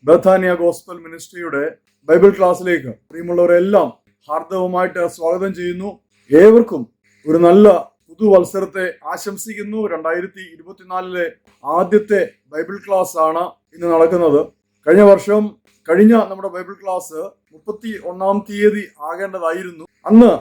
ബഥാനിയ gospel മിനിസ്ട്രിയുടെ Bible ക്ലാസ്സിലേക്ക് പ്രിയമുള്ളവരെല്ലാം ഹാർദവമായിട്ട് സ്വാഗതം ചെയ്യുന്നു. ഏവർക്കും ഒരു നല്ല പുതുവത്സരത്തെ ആശംസിക്കുന്നു. 2024 ആദ്യത്തെ ബൈബിൾ ക്ലാസ് ആണ് ഇന്ന് നടക്കുന്നത്. കഴിഞ്ഞ നമ്മുടെ ബൈബിൾ ക്ലാസ് 31-ാം തീയതി ആകേണ്ടതായിരുന്നു. അന്ന്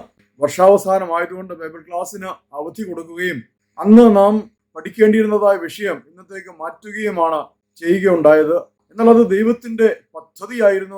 വർഷാവസാനമായതുകൊണ്ട് ബൈബിൾ ക്ലാസ്സിന് അവധി കൊടുക്കുകയും അന്ന് നാം പഠിക്കേണ്ടിയിരുന്നതായ വിഷയം ഇന്നത്തേക്ക് മാറ്റുകയുമാണ് ചെയ്യുകയുണ്ടായത്. എന്നാൽ അത് ദൈവത്തിന്റെ പദ്ധതിയായിരുന്നു.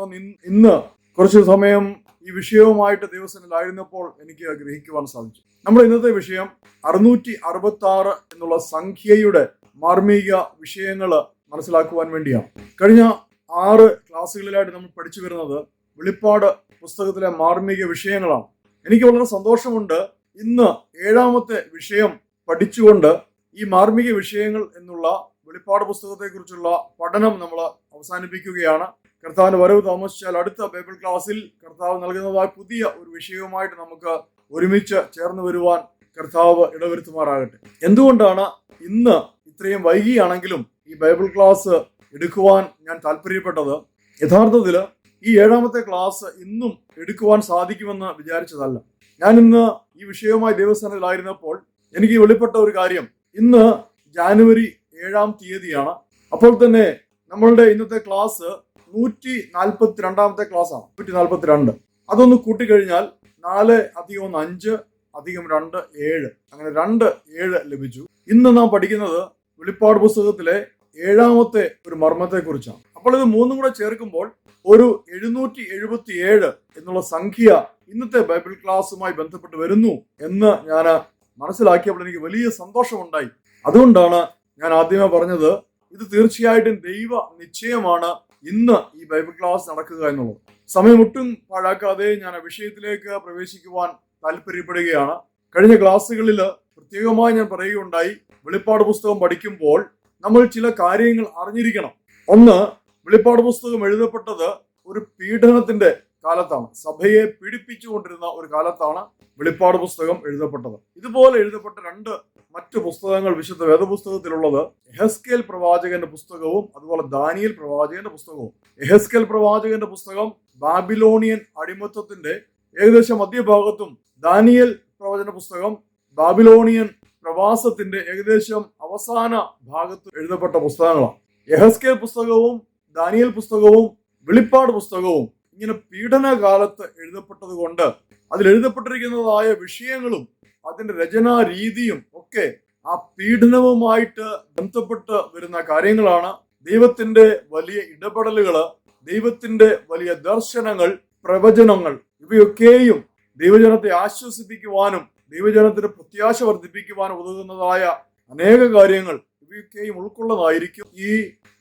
ഇന്ന് കുറച്ചു സമയം ഈ വിഷയവുമായിട്ട് ദൈവസന്നിധിയിലായിരുന്നപ്പോൾ എനിക്ക് ഗ്രഹിക്കുവാൻ സാധിച്ചു. നമ്മുടെ ഇന്നത്തെ വിഷയം 666 എന്നുള്ള സംഖ്യയുടെ മാർമിക വിഷയങ്ങൾ മനസ്സിലാക്കുവാൻ വേണ്ടിയാണ്. കഴിഞ്ഞ 6 ക്ലാസ്സുകളിലായിട്ട് നമ്മൾ പഠിച്ചു വരുന്നത് വെളിപ്പാട് പുസ്തകത്തിലെ മാർമിക വിഷയങ്ങളാണ്. എനിക്ക് വളരെ സന്തോഷമുണ്ട്. ഇന്ന് 7ാമത്തെ വിഷയം പഠിച്ചുകൊണ്ട് ഈ മാർമിക വിഷയങ്ങൾ എന്നുള്ള വെളിപ്പാട് പുസ്തകത്തെക്കുറിച്ചുള്ള പഠനം നമ്മൾ അവസാനിപ്പിക്കുകയാണ്. കർത്താവിന്റെ വരവ് താമസിച്ചാൽ അടുത്ത ബൈബിൾ ക്ലാസ്സിൽ കർത്താവ് നൽകുന്നതായ പുതിയ ഒരു വിഷയവുമായിട്ട് നമുക്ക് ഒരുമിച്ച് ചേർന്ന് വരുവാൻ കർത്താവ് ഇടവരുത്തുമാറാകട്ടെ. എന്തുകൊണ്ടാണ് ഇന്ന് ഇത്രയും വൈകിയാണെങ്കിലും ഈ ബൈബിൾ ക്ലാസ് എടുക്കുവാൻ ഞാൻ താല്പര്യപ്പെട്ടത്? യഥാർത്ഥത്തിൽ ഈ 7ാമത്തെ ക്ലാസ് ഇന്നും എടുക്കുവാൻ സാധിക്കുമെന്ന് വിചാരിച്ചതല്ല. ഞാൻ ഇന്ന് ഈ വിഷയവുമായി ദൈവസന്നിധിയിലായിരുന്നപ്പോൾ എനിക്ക് വെളിപ്പെട്ട ഒരു കാര്യം, ഇന്ന് ജാനുവരി 7-ാം തീയതിയാണ്. അപ്പോൾ തന്നെ നമ്മളുടെ ഇന്നത്തെ ക്ലാസ് 142ാമത്തെ ക്ലാസ്സാണ്. 142. അതൊന്ന് കൂട്ടിക്കഴിഞ്ഞാൽ 4 + 1 5 + 2 7, അങ്ങനെ 2 7 ലഭിച്ചു. ഇന്ന് നാം പഠിക്കുന്നത് വെളിപ്പാട് പുസ്തകത്തിലെ 7ാമത്തെ ഒരു മർമ്മത്തെ കുറിച്ചാണ്. അപ്പോൾ ഇത് മൂന്നും കൂടെ ചേർക്കുമ്പോൾ ഒരു 777 എന്നുള്ള സംഖ്യ ഇന്നത്തെ ബൈബിൾ ക്ലാസ്സുമായി ബന്ധപ്പെട്ട് വരുന്നു എന്ന് ഞാൻ മനസ്സിലാക്കിയപ്പോൾ എനിക്ക് വലിയ സന്തോഷമുണ്ടായി. അതുകൊണ്ടാണ് ഞാൻ ആദ്യമേ പറഞ്ഞത്, ഇത് തീർച്ചയായിട്ടും ദൈവ നിശ്ചയമാണ് ഇന്ന് ഈ ബൈബിൾ ക്ലാസ് നടക്കുക എന്നുള്ളത്. സമയം ഒട്ടും പാഴാക്കാതെ ഞാൻ ആ വിഷയത്തിലേക്ക് പ്രവേശിക്കുവാൻ താല്പര്യപ്പെടുകയാണ്. കഴിഞ്ഞ ക്ലാസ്സുകളിൽ പ്രത്യേകമായി ഞാൻ പറയുകയുണ്ടായി, വെളിപ്പാട് പുസ്തകം പഠിക്കുമ്പോൾ നമ്മൾ ചില കാര്യങ്ങൾ അറിഞ്ഞിരിക്കണം. ഒന്ന്, വെളിപ്പാട് പുസ്തകം എഴുതപ്പെട്ടത് ഒരു പീഡനത്തിന്റെ കാലത്താണ്. സഭയെ പീഡിപ്പിച്ചുകൊണ്ടിരുന്ന ഒരു കാലത്താണ് വെളിപ്പാട് പുസ്തകം എഴുതപ്പെട്ടത്. ഇതുപോലെ എഴുതപ്പെട്ട 2 മറ്റു പുസ്തകങ്ങൾ വിശുദ്ധ വേദപുസ്തകത്തിലുള്ളത് യെഹെസ്കേൽ പ്രവാചകന്റെ പുസ്തകവും അതുപോലെ ദാനിയേൽ പ്രവാചകന്റെ പുസ്തകവും. യെഹെസ്കേൽ പ്രവാചകന്റെ പുസ്തകം ബാബിലോണിയൻ അടിമത്തത്തിന്റെ ഏകദേശം മധ്യഭാഗത്തും, ദാനിയേൽ പ്രവചന പുസ്തകം ബാബിലോണിയൻ പ്രവാസത്തിന്റെ ഏകദേശം അവസാന ഭാഗത്ത് എഴുതപ്പെട്ട പുസ്തകങ്ങളാണ്. യെഹെസ്കേൽ പുസ്തകവും ദാനിയേൽ പുസ്തകവും വെളിപ്പാട് പുസ്തകവും ഇങ്ങനെ പീഡനകാലത്ത് എഴുതപ്പെട്ടത് കൊണ്ട് അതിൽ എഴുതപ്പെട്ടിരിക്കുന്നതായ വിഷയങ്ങളും അതിന്റെ രചനാ രീതിയും ഒക്കെ ആ പീഡനവുമായിട്ട് ബന്ധപ്പെട്ട് വരുന്ന കാര്യങ്ങളാണ്. ദൈവത്തിന്റെ വലിയ ഇടപെടലുകള്, ദൈവത്തിന്റെ വലിയ ദർശനങ്ങൾ, പ്രവചനങ്ങൾ, ഇവയൊക്കെയും ദൈവജനത്തെ ആശ്വസിപ്പിക്കുവാനും ദൈവജനത്തിന് പ്രത്യാശ വർദ്ധിപ്പിക്കുവാനും ഉതകുന്നതായ അനേക കാര്യങ്ങൾ ഇവയൊക്കെയും ഉൾക്കൊള്ളുന്നതായിരിക്കും ഈ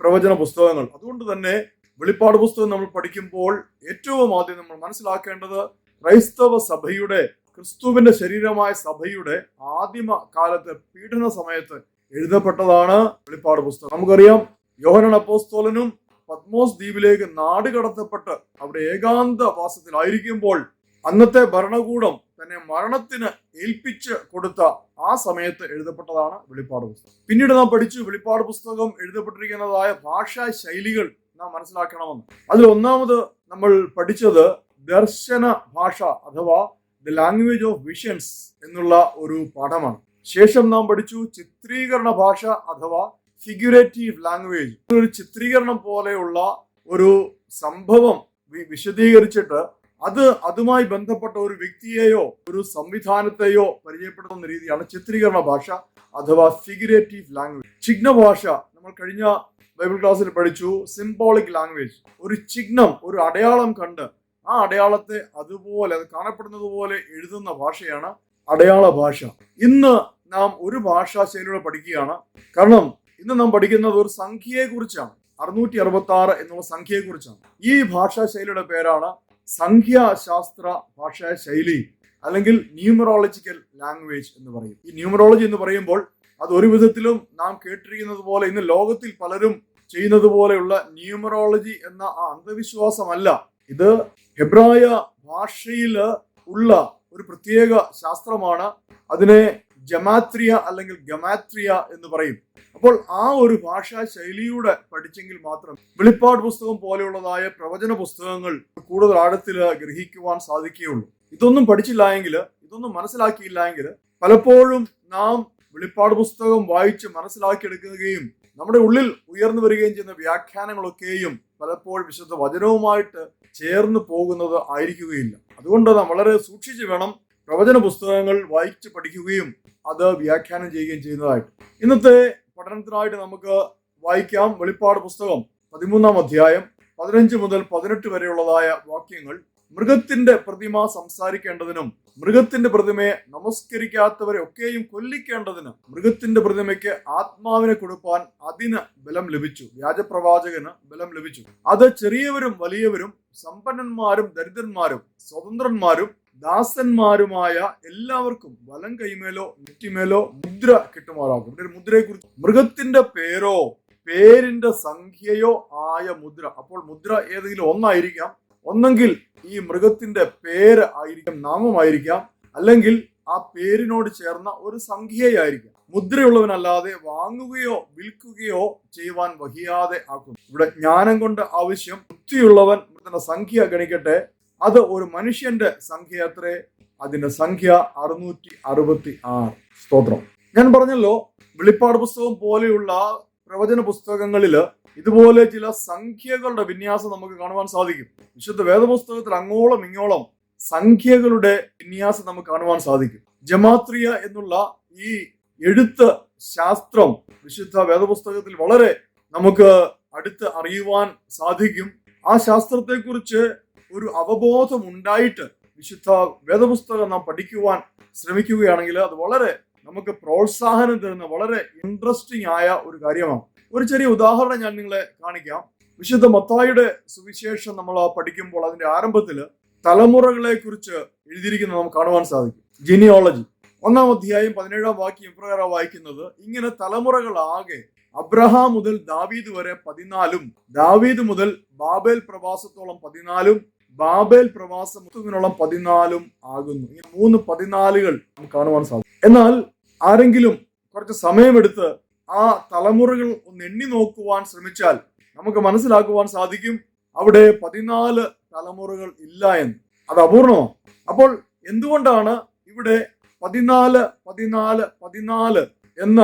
പ്രവചന പുസ്തകങ്ങൾ. അതുകൊണ്ട് തന്നെ വെളിപ്പാട് പുസ്തകം നമ്മൾ പഠിക്കുമ്പോൾ ഏറ്റവും ആദ്യം നമ്മൾ മനസ്സിലാക്കേണ്ടത് ക്രൈസ്തവ സഭയുടെ, ക്രിസ്തുവിന്റെ ശരീരമായ സഭയുടെ ആദിമ കാലത്തെ പീഡന സമയത്ത് എഴുതപ്പെട്ടതാണ് വെളിപ്പാട് പുസ്തകം. നമുക്കറിയാം, യോഹന്നാൻ അപ്പോസ്തലനും പത്മോസ് ദ്വീപിലേക്ക് നാട് കടത്തപ്പെട്ട് അവിടെ ഏകാന്ത വാസത്തിലായിരിക്കുമ്പോൾ അന്നത്തെ ഭരണകൂടം തന്നെ മരണത്തിന് ഏൽപ്പിച്ച് കൊടുത്ത ആ സമയത്ത് എഴുതപ്പെട്ടതാണ് വെളിപ്പാട് പുസ്തകം. പിന്നീട് നാം പഠിച്ചു, വെളിപ്പാട് പുസ്തകം എഴുതപ്പെട്ടിരിക്കുന്നതായ ഭാഷാ ശൈലികൾ നാം മനസ്സിലാക്കണമെന്ന്. അതിൽ ഒന്നാമത് നമ്മൾ പഠിച്ചത് ദർശന ഭാഷ അഥവാ ദ ലാംഗ്വേജ് ഓഫ് വിഷൻസ് എന്നുള്ള ഒരു പാഠമാണ്. ശേഷം നാം പഠിച്ചു ചിത്രീകരണ ഭാഷ അഥവാ ഫിഗുറേറ്റീവ് ലാംഗ്വേജ്. ഒരു ചിത്രീകരണം പോലെയുള്ള ഒരു സംഭവം വിശദീകരിച്ചിട്ട് അതുമായി ബന്ധപ്പെട്ട ഒരു വ്യക്തിയെയോ ഒരു സംവിധാനത്തെയോ പരിചയപ്പെടുത്തുന്ന രീതിയാണ് ചിത്രീകരണ ഭാഷ അഥവാ ഫിഗുറേറ്റീവ് ലാംഗ്വേജ്. ചിഹ്ന ഭാഷ നമ്മൾ കഴിഞ്ഞ ബൈബിൾ ക്ലാസ്സിൽ പഠിച്ചു. സിംബോളിക് ലാംഗ്വേജ്, ഒരു ചിഹ്നം, ഒരു അടയാളം കണ്ട് ആ അടയാളത്തെ അതുപോലെ, അത് കാണപ്പെടുന്നത് പോലെ എഴുതുന്ന ഭാഷയാണ് അടയാള ഭാഷ. ഇന്ന് നാം ഒരു ഭാഷാ ശൈലിയുടെ പഠിക്കുകയാണ്. കാരണം ഇന്ന് നാം പഠിക്കുന്നത് ഒരു സംഖ്യയെ കുറിച്ചാണ്. 666 എന്നുള്ള സംഖ്യയെ കുറിച്ചാണ്. ഈ ഭാഷാ ശൈലിയുടെ പേരാണ് സംഖ്യാശാസ്ത്ര ഭാഷാ ശൈലി, അല്ലെങ്കിൽ ന്യൂമറോളജിക്കൽ ലാംഗ്വേജ് എന്ന് പറയും. ഈ ന്യൂമറോളജി എന്ന് പറയുമ്പോൾ അത് ഒരു വിധത്തിലും നാം കേട്ടിരിക്കുന്നത് പോലെ ഇന്ന് ലോകത്തിൽ പലരും ചെയ്യുന്നത് പോലെയുള്ള ന്യൂമറോളജി എന്ന ആ അന്ധവിശ്വാസമല്ല. ഇത് ഹെബ്രായ ഭാഷയിൽ ഉള്ള ഒരു പ്രത്യേക ശാസ്ത്രമാണ്. അതിനെ ജമാത്രിയ അല്ലെങ്കിൽ ഗമാത്രിയ എന്ന് പറയും. അപ്പോൾ ആ ഒരു ഭാഷാ ശൈലിയുടെ പഠിച്ചെങ്കിൽ മാത്രം വെളിപ്പാട് പുസ്തകം പോലെയുള്ളതായ പ്രവചന പുസ്തകങ്ങൾ കൂടുതൽ ആഴത്തിൽ ഗ്രഹിക്കുവാൻ സാധിക്കുകയുള്ളൂ. ഇതൊന്നും പഠിച്ചില്ല എങ്കിൽ, ഇതൊന്നും മനസ്സിലാക്കിയില്ല എങ്കിൽ പലപ്പോഴും നാം വെളിപ്പാട് പുസ്തകം വായിച്ച് മനസ്സിലാക്കിയെടുക്കുകയും നമ്മുടെ ഉള്ളിൽ ഉയർന്നു വരികയും ചെയ്യുന്ന വ്യാഖ്യാനങ്ങളൊക്കെയും പലപ്പോഴും വിശുദ്ധ വചനവുമായിട്ട് ചേർന്ന് പോകുന്നത് ആയിരിക്കുകയില്ല. അതുകൊണ്ട് നാം വളരെ സൂക്ഷിച്ച് വേണം പ്രവചന പുസ്തകങ്ങൾ വായിച്ച് പഠിക്കുകയും അത് വ്യാഖ്യാനം ചെയ്യുകയും ചെയ്യുന്നതായിട്ട്. ഇന്നത്തെ പഠനത്തിനായിട്ട് നമുക്ക് വായിക്കാം വെളിപ്പാട് പുസ്തകം 13-ാം അധ്യായം 15 മുതൽ 18 വരെയുള്ളതായ വാക്യങ്ങൾ. മൃഗത്തിന്റെ പ്രതിമ സംസാരിക്കേണ്ടതിനും മൃഗത്തിന്റെ പ്രതിമയെ നമസ്കരിക്കാത്തവരെ ഒക്കെയും കൊല്ലിക്കേണ്ടതിന് മൃഗത്തിന്റെ പ്രതിമയ്ക്ക് ആത്മാവിനെ കൊടുപ്പാൻ അതിന് ബലം ലഭിച്ചു. വ്യാജപ്രവാചകന് ബലം ലഭിച്ചു. അത് ചെറിയവരും വലിയവരും സമ്പന്നന്മാരും ദരിദ്രന്മാരും സ്വതന്ത്രന്മാരും ദാസന്മാരുമായ എല്ലാവർക്കും വലം കൈമേലോ നെറ്റിമേലോ മുദ്ര കിട്ടുമാറാകും. ഇവിടെ ഒരു മുദ്രയെ കുറിച്ച്, മൃഗത്തിന്റെ പേരോ പേരിന്റെ സംഖ്യയോ ആയ മുദ്ര. അപ്പോൾ മുദ്ര ഏതെങ്കിലും ഒന്നായിരിക്കാം. ഒന്നെങ്കിൽ ഈ മൃഗത്തിന്റെ പേര് ആയിരിക്കാം, നാമമായിരിക്കാം, അല്ലെങ്കിൽ ആ പേരിനോട് ചേർന്ന ഒരു സംഖ്യയായിരിക്കാം. മുദ്രയുള്ളവനല്ലാതെ വാങ്ങുകയോ വിൽക്കുകയോ ചെയ്യുവാൻ വഹിയാതെ ആക്കും. ഇവിടെ ജ്ഞാനം കൊണ്ട് ആവശ്യം. ബുദ്ധിയുള്ളവൻ സംഖ്യ ഗണിക്കട്ടെ. അത് ഒരു മനുഷ്യന്റെ സംഖ്യ അത്രേ. അതിന്റെ സംഖ്യ 666. സ്തോത്രം. ഞാൻ പറഞ്ഞല്ലോ, വെളിപ്പാട് പുസ്തകം പോലെയുള്ള പ്രവചന പുസ്തകങ്ങളിൽ ഇതുപോലെ ചില സംഖ്യകളുടെ വിന്യാസം നമുക്ക് കാണുവാൻ സാധിക്കും. വിശുദ്ധ വേദപുസ്തകത്തിൽ അങ്ങോളം ഇങ്ങോളം സംഖ്യകളുടെ വിന്യാസം നമുക്ക് കാണുവാൻ സാധിക്കും. ജമാത്രിയ എന്നുള്ള ഈ എഴുത്ത് ശാസ്ത്രം വിശുദ്ധ വേദപുസ്തകത്തിൽ വളരെ നമുക്ക് അടുത്ത് അറിയുവാൻ സാധിക്കും. ആ ശാസ്ത്രത്തെക്കുറിച്ച് ഒരു അവബോധം ഉണ്ടായിട്ട് വിശുദ്ധ വേദപുസ്തകം നാം പഠിക്കുവാൻ ശ്രമിക്കുകയാണെങ്കിൽ അത് വളരെ നമുക്ക് പ്രോത്സാഹനം തരുന്ന വളരെ ഇൻട്രസ്റ്റിംഗ് ആയ ഒരു കാര്യമാണ്. ഒരു ചെറിയ ഉദാഹരണം ഞാൻ നിങ്ങളെ കാണിക്കാം. വിശുദ്ധ മത്തായിയുടെ സുവിശേഷം നമ്മൾ പഠിക്കുമ്പോൾ അതിന്റെ ആരംഭത്തിൽ തലമുറകളെ കുറിച്ച് എഴുതിയിരിക്കുന്നത് നമുക്ക് കാണുവാൻ സാധിക്കും. ജിനിയോളജി 1-ാം അധ്യായം 17-ാം വാക്യം ഇപ്രകാരം വായിക്കുന്നത്: ഇങ്ങനെ തലമുറകളാകെ അബ്രഹാം മുതൽ ദാവീദ് വരെ 14, ദാവീദ് മുതൽ ബാബേൽ പ്രവാസത്തോളം 14, ബാബേൽ പ്രവാസത്തിനോളം 14 ആകുന്നു. ഇങ്ങനെ 3 14 നമുക്ക് കാണുവാൻ സാധിക്കും. എന്നാൽ ആരെങ്കിലും കുറച്ച് സമയമെടുത്ത് ആ തലമുറകൾ ഒന്ന് എണ്ണി നോക്കുവാൻ ശ്രമിച്ചാൽ നമുക്ക് മനസ്സിലാക്കുവാൻ സാധിക്കും അവിടെ 14 തലമുറകൾ ഇല്ല എന്ന്. അത് അപൂർണമാണ്. അപ്പോൾ എന്തുകൊണ്ടാണ് ഇവിടെ 14 14 14 എന്ന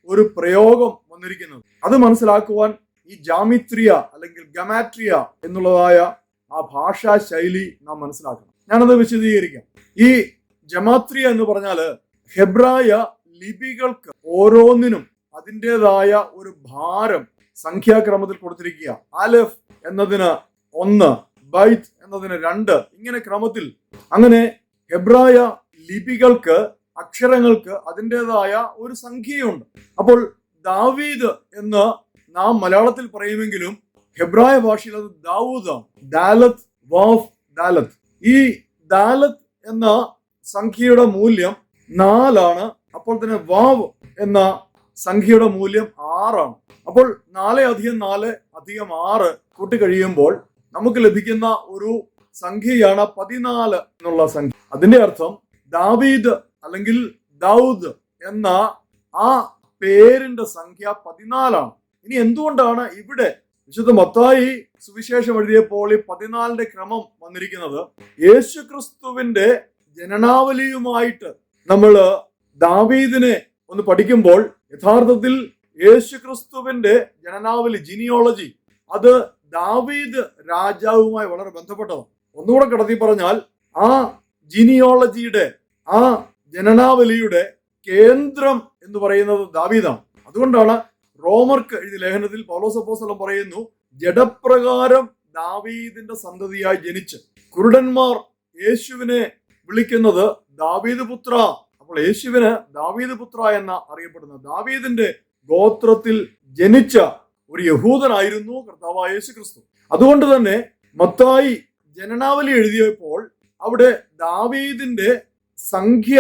ഒരു പ്രയോഗം വന്നിരിക്കുന്നത്? അത് മനസ്സിലാക്കുവാൻ ഈ ജാമിത്രിയ അല്ലെങ്കിൽ ഗമാട്രിയ എന്നുള്ളതായ ആ ഭാഷാ ശൈലി നാം മനസ്സിലാക്കണം. ഞാനത് വിശദീകരിക്കാം. ഈ ജമാത്രിയ എന്ന് പറഞ്ഞാല് ഹെബ്രായ ലിപികൾക്ക് ഓരോന്നിനും അതിൻ്റെതായ ഒരു ഭാരം സംഖ്യാക്രമത്തിൽ കൊടുത്തിരിക്കുക. അലഫ് എന്നതിന് 1, ബൈത്ത് എന്നതിന് 2, ഇങ്ങനെ ക്രമത്തിൽ. അങ്ങനെ ഹെബ്രായ ലിപികൾക്ക്, അക്ഷരങ്ങൾക്ക് അതിൻ്റെതായ ഒരു സംഖ്യയുണ്ട്. അപ്പോൾ ദാവീദ് എന്ന് നാം മലയാളത്തിൽ പറയുമെങ്കിലും ഹെബ്രായ ഭാഷയിൽ അത് ദാവൂദാണ്. ദാലത്ത്, വാഫ്, ദാലത്ത്. ഈ ദാലത്ത് എന്ന സംഖ്യയുടെ മൂല്യം 4 ആണ്. അപ്പോൾ തന്നെ വാവ് എന്ന സംഖ്യയുടെ മൂല്യം 6 ആണ്. അപ്പോൾ 4 + 4 + 6 കൂട്ടിക്കഴിയുമ്പോൾ നമുക്ക് ലഭിക്കുന്ന ഒരു സംഖ്യയാണ് 14 എന്നുള്ള സംഖ്യ. അതിന്റെ അർത്ഥം ദാവീദ് അല്ലെങ്കിൽ ദാവൂദ് എന്ന ആ പേരിന്റെ സംഖ്യ 14 ആണ്. ഇനി എന്തുകൊണ്ടാണ് ഇവിടെ വിശുദ്ധ മത്തായി സുവിശേഷം എഴുതിയപ്പോൾ ഈ 14ന്റെ ക്രമം വന്നിരിക്കുന്നത്? യേശുക്രിസ്തുവിന്റെ ജനനാവലിയുമായിട്ട് നമ്മൾ ദാവീദിനെ ഒന്ന് പഠിക്കുമ്പോൾ യഥാർത്ഥത്തിൽ യേശുക്രിസ്തുവിന്റെ ജനനാവലി, ജിനിയോളജി, അത് ദാവീദ് രാജാവുമായി വളരെ ബന്ധപ്പെട്ടതാണ്. ഒന്നുകൂടെ കടത്തി പറഞ്ഞാൽ ആ ജിനിയോളജിയുടെ, ആ ജനനാവലിയുടെ കേന്ദ്രം എന്ന് പറയുന്നത് ദാവീദാണ്. അതുകൊണ്ടാണ് റോമർക്ക് എഴുതിയ ലേഖനത്തിൽ പൗലോസ് അപ്പോസ്തലൻ പറയുന്നു, ജഡപ്രകാരം ദാവീദിന്റെ സന്തതിയായി ജനിച്ച്. കുരുടന്മാർ യേശുവിനെ വിളിക്കുന്നത് ദാവീദ് പുത്ര. അപ്പോൾ യേശുവിന് ദാവീദ് പുത്ര എന്ന അറിയപ്പെടുന്ന ദാവീദിന്റെ ഗോത്രത്തിൽ ജനിച്ച ഒരു യഹൂദനായിരുന്നു കർത്താവായ യേശു ക്രിസ്തു. അതുകൊണ്ട് തന്നെ മത്തായി ജനനാവലി എഴുതിയപ്പോൾ അവിടെ ദാവീദിന്റെ സംഖ്യ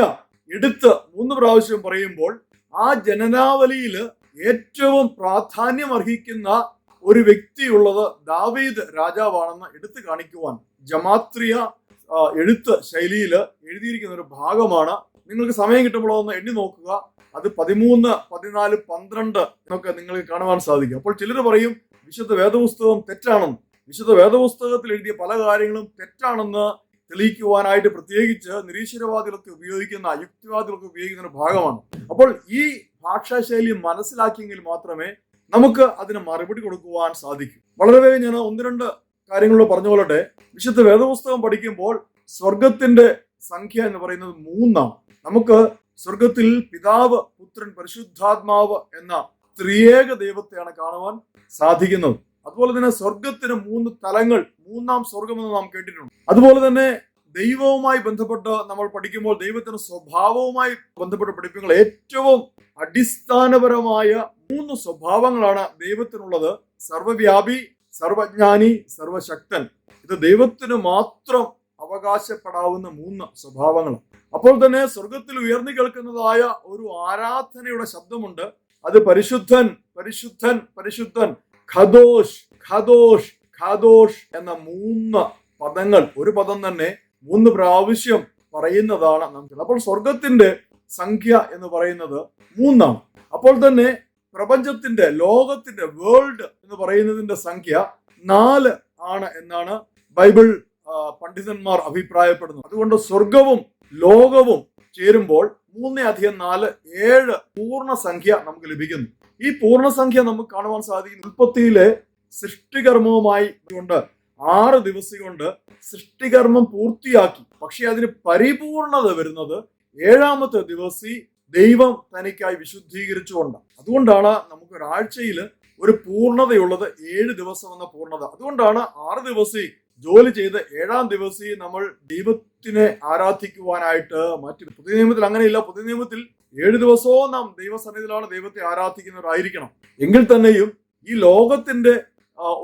എടുത്ത് 3 പ്രാവശ്യം പറയുമ്പോൾ ആ ജനനാവലിയിൽ ഏറ്റവും പ്രാധാന്യം അർഹിക്കുന്ന ഒരു വ്യക്തിയുള്ളത് ദാവീദ് രാജാവാണെന്ന് എടുത്തു കാണിക്കുവാൻ ജമാത്രിയ എഴുത്ത് ശൈലിയിൽ എഴുതിയിരിക്കുന്ന ഒരു ഭാഗമാണ് നിങ്ങൾക്ക് സമയം കിട്ടുമ്പോഴോ ഒന്ന് എണ്ണി നോക്കുക. അത് 13, 14, 12 എന്നൊക്കെ നിങ്ങൾക്ക് കാണുവാൻ സാധിക്കും. അപ്പോൾ ചിലർ പറയും വിശുദ്ധ വേദപുസ്തകം തെറ്റാണെന്ന്. വിശുദ്ധ വേദപുസ്തകത്തിൽ എഴുതിയ പല കാര്യങ്ങളും തെറ്റാണെന്ന് തെളിയിക്കുവാനായിട്ട് പ്രത്യേകിച്ച് നിരീശ്വരവാദികളൊക്കെ ഉപയോഗിക്കുന്ന, യുക്തിവാദികളൊക്കെ ഉപയോഗിക്കുന്ന ഒരു ഭാഗമാണ്. അപ്പോൾ ഈ ഭാഷാശൈലി മനസ്സിലാക്കിയെങ്കിൽ മാത്രമേ നമുക്ക് അതിന് മറുപടി കൊടുക്കുവാൻ സാധിക്കും. വളരെ വേഗം ഞാൻ 1-2 കാര്യങ്ങളോട് പറഞ്ഞുകൊള്ളട്ടെ. വിശുദ്ധ വേദപുസ്തകം പഠിക്കുമ്പോൾ സ്വർഗത്തിന്റെ സംഖ്യ എന്ന് പറയുന്നത് 3 ആണ്. നമുക്ക് സ്വർഗത്തിൽ പിതാവ്, പുത്രൻ, പരിശുദ്ധാത്മാവ് എന്ന ത്രിയേക ദൈവത്തെയാണ് കാണുവാൻ സാധിക്കുന്നത്. അതുപോലെ തന്നെ സ്വർഗത്തിന് 3 തലങ്ങൾ, 3-ാം സ്വർഗം എന്ന് നാം കേട്ടിട്ടുണ്ട്. അതുപോലെ തന്നെ ദൈവവുമായി ബന്ധപ്പെട്ട് നമ്മൾ പഠിക്കുമ്പോൾ ദൈവത്തിന്റെ സ്വഭാവവുമായി ബന്ധപ്പെട്ട് പഠിപ്പിക്കുന്ന ഏറ്റവും അടിസ്ഥാനപരമായ 3 സ്വഭാവങ്ങളാണ് ദൈവത്തിനുള്ളത്. സർവ്വവ്യാപി, സർവജ്ഞാനി, സർവശക്തൻ. ഇത് ദൈവത്തിന് മാത്രം അവകാശപ്പെടാവുന്ന 3 സ്വഭാവങ്ങൾ. അപ്പോൾ തന്നെ സ്വർഗത്തിൽ ഉയർന്നു കേൾക്കുന്നതായ ഒരു ആരാധനയുടെ ശബ്ദമുണ്ട്. അത് പരിശുദ്ധൻ, പരിശുദ്ധൻ, പരിശുദ്ധൻ, ഖദോഷ്, ഖദോഷ്, ഖദോഷ് എന്ന 3 പദങ്ങൾ, ഒരു പദം തന്നെ 3 പ്രാവശ്യം പറയുന്നതാണ് നമുക്ക്. അപ്പോൾ സ്വർഗത്തിന്റെ സംഖ്യ എന്ന് പറയുന്നത് 3 ആണ്. അപ്പോൾ തന്നെ പ്രപഞ്ചത്തിന്റെ, ലോകത്തിന്റെ, വേൾഡ് എന്ന് പറയുന്നതിന്റെ സംഖ്യ 4 ആണ് എന്നാണ് ബൈബിൾ പണ്ഡിതന്മാർ അഭിപ്രായപ്പെടുന്നത്. അതുകൊണ്ട് സ്വർഗവും ലോകവും ചേരുമ്പോൾ 3 + 4 7 പൂർണ്ണസംഖ്യ നമുക്ക് ലഭിക്കുന്നു. ഈ പൂർണ്ണസംഖ്യ നമുക്ക് കാണുവാൻ സാധിക്കും. ഉൽപ്പത്തിയിലെ സൃഷ്ടികർമ്മവുമായി കൊണ്ട് 6 ദിവസം കൊണ്ട് സൃഷ്ടികർമ്മം പൂർത്തിയാക്കി. പക്ഷെ അതിന് പരിപൂർണത വരുന്നത് 7-ാമത്തെ ദിവസം ദൈവം തനിക്കായി വിശുദ്ധീകരിച്ചുകൊണ്ട്. അതുകൊണ്ടാണ് നമുക്ക് ഒരാഴ്ചയിൽ ഒരു പൂർണ്ണതയുള്ളത്, 7 ദിവസം എന്ന പൂർണ്ണത. അതുകൊണ്ടാണ് 6 ദിവസം ജോലി ചെയ്ത് 7-ാം ദിവസം നമ്മൾ ദൈവത്തിനെ ആരാധിക്കുവാനായിട്ട് മാറ്റി. പുതിയ നിയമത്തിൽ അങ്ങനെയില്ല. പുതിയ നിയമത്തിൽ 7 ദിവസവും നാം ദൈവസന്നിധിയിലാണ് ദൈവത്തെ ആരാധിക്കുന്നവരായിരിക്കണം. എങ്കിൽ തന്നെയും ഈ ലോകത്തിന്റെ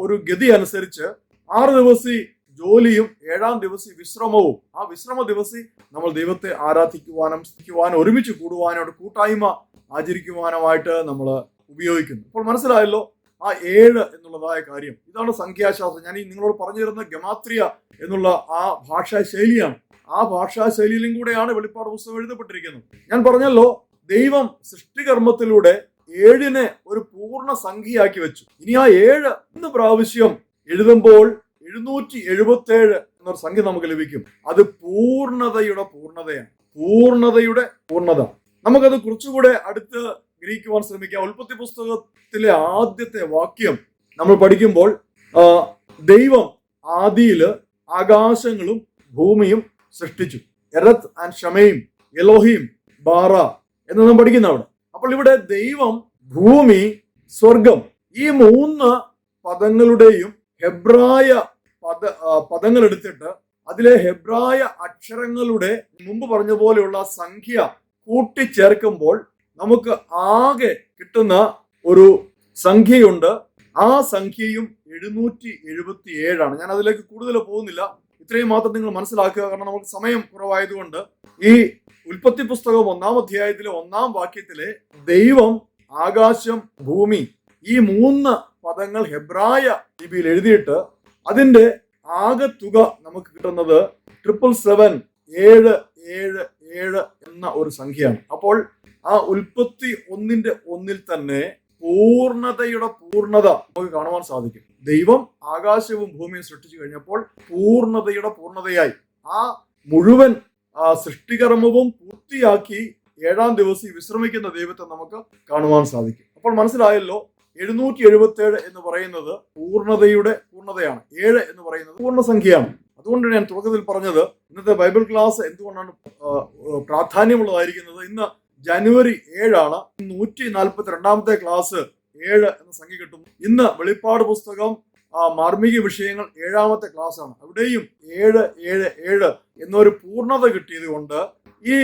ഒരു ഗതി അനുസരിച്ച് 6 ദിവസം ജോലിയും 7-ാം ദിവസം വിശ്രമവും, ആ വിശ്രമ ദിവസം നമ്മൾ ദൈവത്തെ ആരാധിക്കുവാനും ഒരുമിച്ച് കൂടുവാനും കൂട്ടായ്മ ആചരിക്കുവാനുമായിട്ട് നമ്മൾ ഉപയോഗിക്കുന്നു. അപ്പോൾ മനസ്സിലായല്ലോ ആ 7 എന്നുള്ളതായ കാര്യം. ഇതാണ് സംഖ്യാശാസ്ത്രം. ഞാൻ ഈ നിങ്ങളോട് പറഞ്ഞു തരുന്ന ഗമാത്രിയ എന്നുള്ള ആ ഭാഷാ ശൈലിയാണ്. ആ ഭാഷാ ശൈലിയിലും കൂടെയാണ് വെളിപ്പാട് പുസ്തകം എഴുതപ്പെട്ടിരിക്കുന്നത്. ഞാൻ പറഞ്ഞല്ലോ, ദൈവം സൃഷ്ടികർമ്മത്തിലൂടെ 7-നെ ഒരു പൂർണ്ണ സംഖ്യയാക്കി വെച്ചു. ഇനി ആ 7 പ്രാവശ്യം എഴുതുമ്പോൾ 777 എന്നൊരു സംഖ്യ നമുക്ക് ലഭിക്കും. അത് പൂർണ്ണതയുടെ പൂർണ്ണതയാണ്. പൂർണ്ണതയുടെ പൂർണ്ണത. നമുക്കത് കുറച്ചുകൂടെ അടുത്ത് ഗ്രഹിക്കുവാൻ ശ്രമിക്കാം. ഉൽപ്പത്തി പുസ്തകത്തിലെ ആദ്യത്തെ വാക്യം നമ്മൾ പഠിക്കുമ്പോൾ ദൈവം ആദിയില് ആകാശങ്ങളും ഭൂമിയും സൃഷ്ടിച്ചു. എറത്ത് ആൻഡ് ഷമയും എലോഹിം ബാറ എന്ന് നാം പഠിക്കുന്ന അവിടെ. അപ്പോൾ ഇവിടെ ദൈവം, ഭൂമി, സ്വർഗം, ഈ 3 പദങ്ങളുടെയും ഹെബ്രായ പദങ്ങൾ എടുത്തിട്ട് അതിലെ ഹെബ്രായ അക്ഷരങ്ങളുടെ മുമ്പ് പറഞ്ഞ പോലെയുള്ള സംഖ്യ കൂട്ടിച്ചേർക്കുമ്പോൾ നമുക്ക് ആകെ കിട്ടുന്ന ഒരു സംഖ്യയുണ്ട്. ആ സംഖ്യയും 777 ഞാൻ അതിലേക്ക് കൂടുതൽ പോകുന്നില്ല. ഇത്രയും മാത്രം നിങ്ങൾ മനസ്സിലാക്കുക. കാരണം നമുക്ക് സമയം കുറവായതുകൊണ്ട്. ഈ ഉൽപ്പത്തി പുസ്തകം 1-ാം അധ്യായത്തിലെ 1-ാം വാക്യത്തിലെ ദൈവം, ആകാശം, ഭൂമി, ഈ 3 പദങ്ങൾ ഹെബ്രായ ലിപിയിൽ എഴുതിയിട്ട് അതിന്റെ ആകെ തുക നമുക്ക് കിട്ടുന്നത് 777 എന്ന ഒരു സംഖ്യയാണ്. അപ്പോൾ ആ ഉൽപ്പത്തി 1-ന്റെ തന്നെ പൂർണ്ണതയുടെ പൂർണ്ണത നമുക്ക് കാണുവാൻ സാധിക്കും. ദൈവം ആകാശവും ഭൂമിയും സൃഷ്ടിച്ചു കഴിഞ്ഞപ്പോൾ പൂർണ്ണതയുടെ പൂർണ്ണതയായി ആ മുഴുവൻ സൃഷ്ടികർമ്മവും പൂർത്തിയാക്കി 7-ാം ദിവസം വിശ്രമിക്കുന്ന ദൈവത്തെ നമുക്ക് കാണുവാൻ സാധിക്കും. അപ്പോൾ മനസ്സിലായല്ലോ, 777 എന്ന് പറയുന്നത് പൂർണ്ണതയുടെ പൂർണ്ണതയാണ്. 7 എന്ന് പറയുന്നത് പൂർണ്ണസംഖ്യയാണ്. അതുകൊണ്ട് ഞാൻ തുടക്കത്തിൽ പറഞ്ഞത് ഇന്നത്തെ ബൈബിൾ ക്ലാസ് എന്തുകൊണ്ടാണ് പ്രാധാന്യമുള്ളതായിരിക്കുന്നത്. ഇന്ന് ജനുവരി 7 142-ാമത്തെ ക്ലാസ് 7 എന്ന സംഖ്യ കിട്ടുന്നു. ഇന്ന് വെളിപ്പാട് പുസ്തകം മാർമിക വിഷയങ്ങൾ 7-ാമത്തെ ക്ലാസ് ആണ്. അവിടെയും 777 എന്നൊരു പൂർണ്ണത കിട്ടിയത് കൊണ്ട് ഈ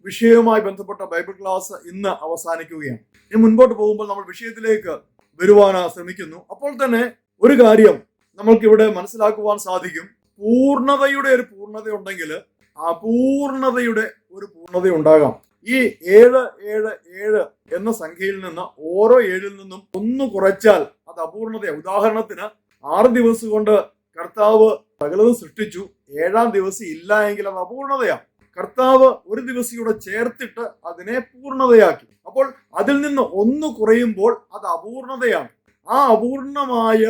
വിഷയവുമായി ബന്ധപ്പെട്ട ബൈബിൾ ക്ലാസ് ഇന്ന് അവസാനിക്കുകയാണ്. ഇനി മുൻപോട്ട് പോകുമ്പോൾ നമ്മൾ വിഷയത്തിലേക്ക് വരുവാൻ ശ്രമിക്കുന്നു. അപ്പോൾ തന്നെ ഒരു കാര്യം നമ്മൾക്ക് ഇവിടെ മനസ്സിലാക്കുവാൻ സാധിക്കും. പൂർണ്ണതയുടെ ഒരു പൂർണ്ണത ഉണ്ടെങ്കിൽ അപൂർണതയുടെ ഒരു പൂർണ്ണത ഉണ്ടാകാം. ഈ 777 എന്ന സംഖ്യയിൽ നിന്ന് ഓരോ 7-ൽ നിന്നും 1 കുറച്ചാൽ അത് അപൂർണതയാണ്. ഉദാഹരണത്തിന് 6 ദിവസം കൊണ്ട് കർത്താവ് സകലതും സൃഷ്ടിച്ചു, 7-ാം ദിവസം ഇല്ല എങ്കിൽ അത് അപൂർണതയാണ്. കർത്താവ് ഒരു ദിവസം കൂടെ ചേർത്തിട്ട് അതിനെ പൂർണ്ണതയാക്കി. അപ്പോൾ അതിൽ നിന്ന് ഒന്ന് കുറയുമ്പോൾ അത് അപൂർണതയാണ്. ആ അപൂർണമായ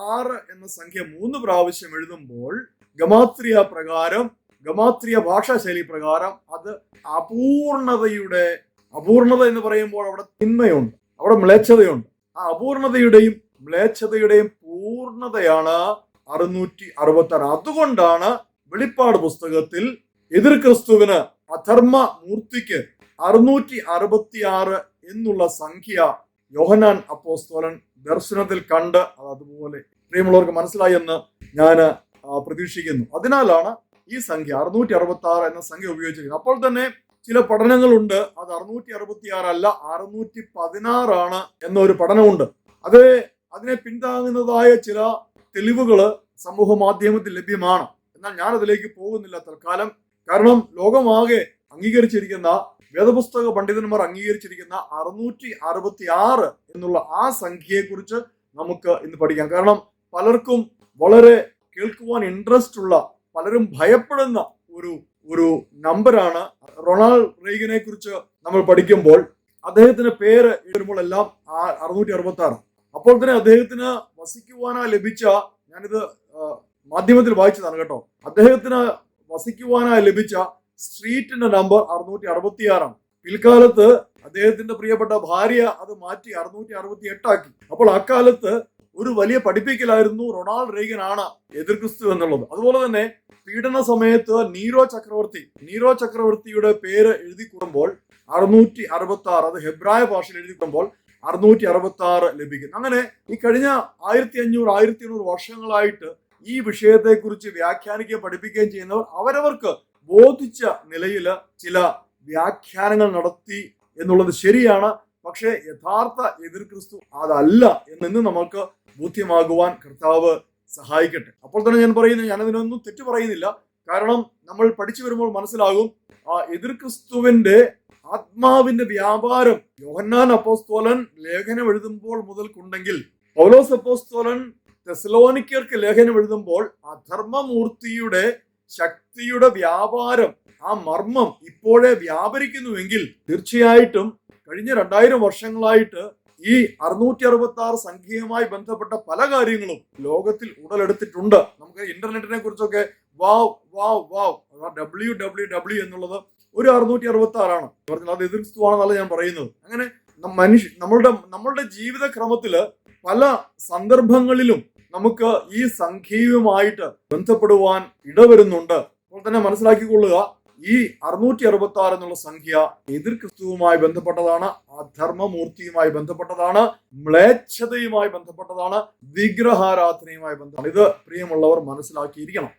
6 എന്ന സംഖ്യ 3 പ്രാവശ്യം എഴുതുമ്പോൾ ഗമാത്രിയ ഭാഷാശൈലി പ്രകാരം അത് അപൂർണത എന്ന് പറയുമ്പോൾ അവിടെ തിന്മയുണ്ട്, അവിടെ മ്ലേച്ഛതയുണ്ട്. ആ അപൂർണതയുടെയും മ്ലേച്ഛതയുടെയും പൂർണ്ണതയാണ് 666. അതുകൊണ്ടാണ് വെളിപ്പാട് പുസ്തകത്തിൽ എതിർ ക്രിസ്തുവിന്, അധർമ്മ മൂർത്തിക്ക് 666 എന്നുള്ള സംഖ്യ യോഹന്നാൻ അപ്പോസ്തലൻ ദർശനത്തിൽ കണ്ട് അതുപോലെ പ്രിയമുള്ളവർക്ക് മനസ്സിലായി എന്ന് ഞാൻ പ്രതീക്ഷിക്കുന്നു. അതിനാലാണ് ഈ സംഖ്യ 666 എന്ന സംഖ്യ ഉപയോഗിച്ചിരിക്കുന്നത്. അപ്പോൾ തന്നെ ചില പഠനങ്ങളുണ്ട്, അത് 666 അല്ല 616 എന്നൊരു പഠനമുണ്ട്. അതിനെ പിന്താങ്ങുന്നതായ ചില തെളിവുകള് സമൂഹ മാധ്യമത്തിൽ ലഭ്യമാണ്. എന്നാൽ ഞാൻ അതിലേക്ക് പോകുന്നില്ല തൽക്കാലം. കാരണം ലോകമാകെ അംഗീകരിച്ചിരിക്കുന്ന, വേദപുസ്തക പണ്ഡിതന്മാർ അംഗീകരിച്ചിരിക്കുന്ന 666 എന്നുള്ള ആ സംഖ്യയെക്കുറിച്ച് നമുക്ക് ഇന്ന് പഠിക്കാം. കാരണം പലർക്കും വളരെ കേൾക്കുവാൻ ഇൻട്രസ്റ്റ് ഉള്ള, പലരും ഭയപ്പെടുന്ന ഒരു നമ്പറാണ്. റൊണാൾഡ് റീഗനെ കുറിച്ച് നമ്മൾ പഠിക്കുമ്പോൾ അദ്ദേഹത്തിന്റെ പേര് വരുമ്പോൾ എല്ലാം 666. അപ്പോൾ തന്നെ അദ്ദേഹത്തിന് വസിക്കുവാനായി ലഭിച്ച, ഞാനിത് മാധ്യമത്തിൽ വായിച്ചതാണ് കേട്ടോ, അദ്ദേഹത്തിന് വസിക്കുവാനായി ലഭിച്ച സ്ട്രീറ്റിന്റെ നമ്പർ 666. പിൽക്കാലത്ത് അദ്ദേഹത്തിന്റെ പ്രിയപ്പെട്ട ഭാര്യ അത് മാറ്റി 668 ആക്കി. അപ്പോൾ അക്കാലത്ത് ഒരു വലിയ പഠിപ്പിക്കലായിരുന്നു റൊണാൾഡ് റീഗൻ ആണ് എതിർ ക്രിസ്തു എന്നുള്ളത്. അതുപോലെ തന്നെ പീഡന സമയത്ത് നീരോ ചക്രവർത്തിയുടെ പേര് എഴുതി കൂടുമ്പോൾ 666, അത് ഹെബ്രായ ഭാഷയിൽ എഴുതി കൂടുമ്പോൾ 666 ലഭിക്കുന്നു. അങ്ങനെ ഈ കഴിഞ്ഞ 1500-1800 വർഷങ്ങളായിട്ട് ഈ വിഷയത്തെക്കുറിച്ച് വ്യാഖ്യാനിക്കുകയും പഠിപ്പിക്കുകയും ചെയ്യുന്നവർ അവരവർക്ക് ബോധിച്ച നിലയിൽ ചില വ്യാഖ്യാനങ്ങൾ നടത്തി എന്നുള്ളത് ശരിയാണ്. പക്ഷേ യഥാർത്ഥ എതിർ ക്രിസ്തു അതല്ല എന്ന് നമുക്ക് ബോധ്യമാകുവാൻ കർത്താവ് സഹായിക്കട്ടെ. അപ്പോൾ തന്നെ ഞാനതിനൊന്നും തെറ്റു പറയുന്നില്ല. കാരണം നമ്മൾ പഠിച്ചു വരുമ്പോൾ മനസ്സിലാകും, എതിർ ക്രിസ്തുവിന്റെ ആത്മാവിന്റെ വ്യാപാരം യോഹന്നാൻ അപ്പോസ്തലൻ ലേഖനം എഴുതുമ്പോൾ മുതൽക്കുണ്ടെങ്കിൽ, പൗലോസ് അപ്പോസ്തലൻ തെസലോനിക്കർക്ക് ലേഖനം എഴുതുമ്പോൾ അധർമ്മമൂർത്തിയുടെ ശക്തിയുടെ വ്യാപാരം, ആ മർമ്മം ഇപ്പോഴേ വ്യാപരിക്കുന്നുവെങ്കിൽ തീർച്ചയായിട്ടും കഴിഞ്ഞ 2000 വർഷങ്ങളായിട്ട് ഈ 666 സംഖ്യയുമായി ബന്ധപ്പെട്ട പല കാര്യങ്ങളും ലോകത്തിൽ ഉടലെടുത്തിട്ടുണ്ട്. നമുക്ക് ഇന്റർനെറ്റിനെ കുറിച്ചൊക്കെ www എന്നുള്ളത് ഒരു 666 പറഞ്ഞാൽ അത് എതിർ ക്രിസ്തുവാണെന്നല്ല ഞാൻ പറയുന്നത്. അങ്ങനെ നമ്മളുടെ ജീവിത ക്രമത്തില് പല സന്ദർഭങ്ങളിലും നമുക്ക് ഈ സംഖ്യയുമായിട്ട് ബന്ധപ്പെടുവാൻ ഇടവരുന്നുണ്ട്. അപ്പോൾ തന്നെ മനസ്സിലാക്കിക്കൊള്ളുക, ഈ 666 എന്നുള്ള സംഖ്യ എതിർ ക്രിസ്തുവുമായി ബന്ധപ്പെട്ടതാണ്, അധർമ്മമൂർത്തിയുമായി ബന്ധപ്പെട്ടതാണ്, മ്ലേച്ഛതയുമായി ബന്ധപ്പെട്ടതാണ്, വിഗ്രഹാരാധനയുമായി ബന്ധപ്പെട്ടതാണ്. ഇത് പ്രിയമുള്ളവർ മനസ്സിലാക്കിയിരിക്കണം.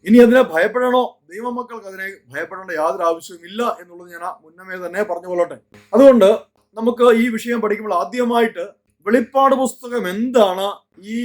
ഇനി അതിനെ ഭയപ്പെടണോ? ദൈവമക്കൾക്ക് അതിനെ ഭയപ്പെടേണ്ട യാതൊരു ആവശ്യവും ഇല്ല എന്നുള്ളത് ഞാൻ മുന്നമേ തന്നെ പറഞ്ഞുകൊള്ളട്ടെ. അതുകൊണ്ട് നമുക്ക് ഈ വിഷയം പഠിക്കുമ്പോൾ ആദ്യമായിട്ട് വെളിപ്പാട് പുസ്തകം എന്താണ് ഈ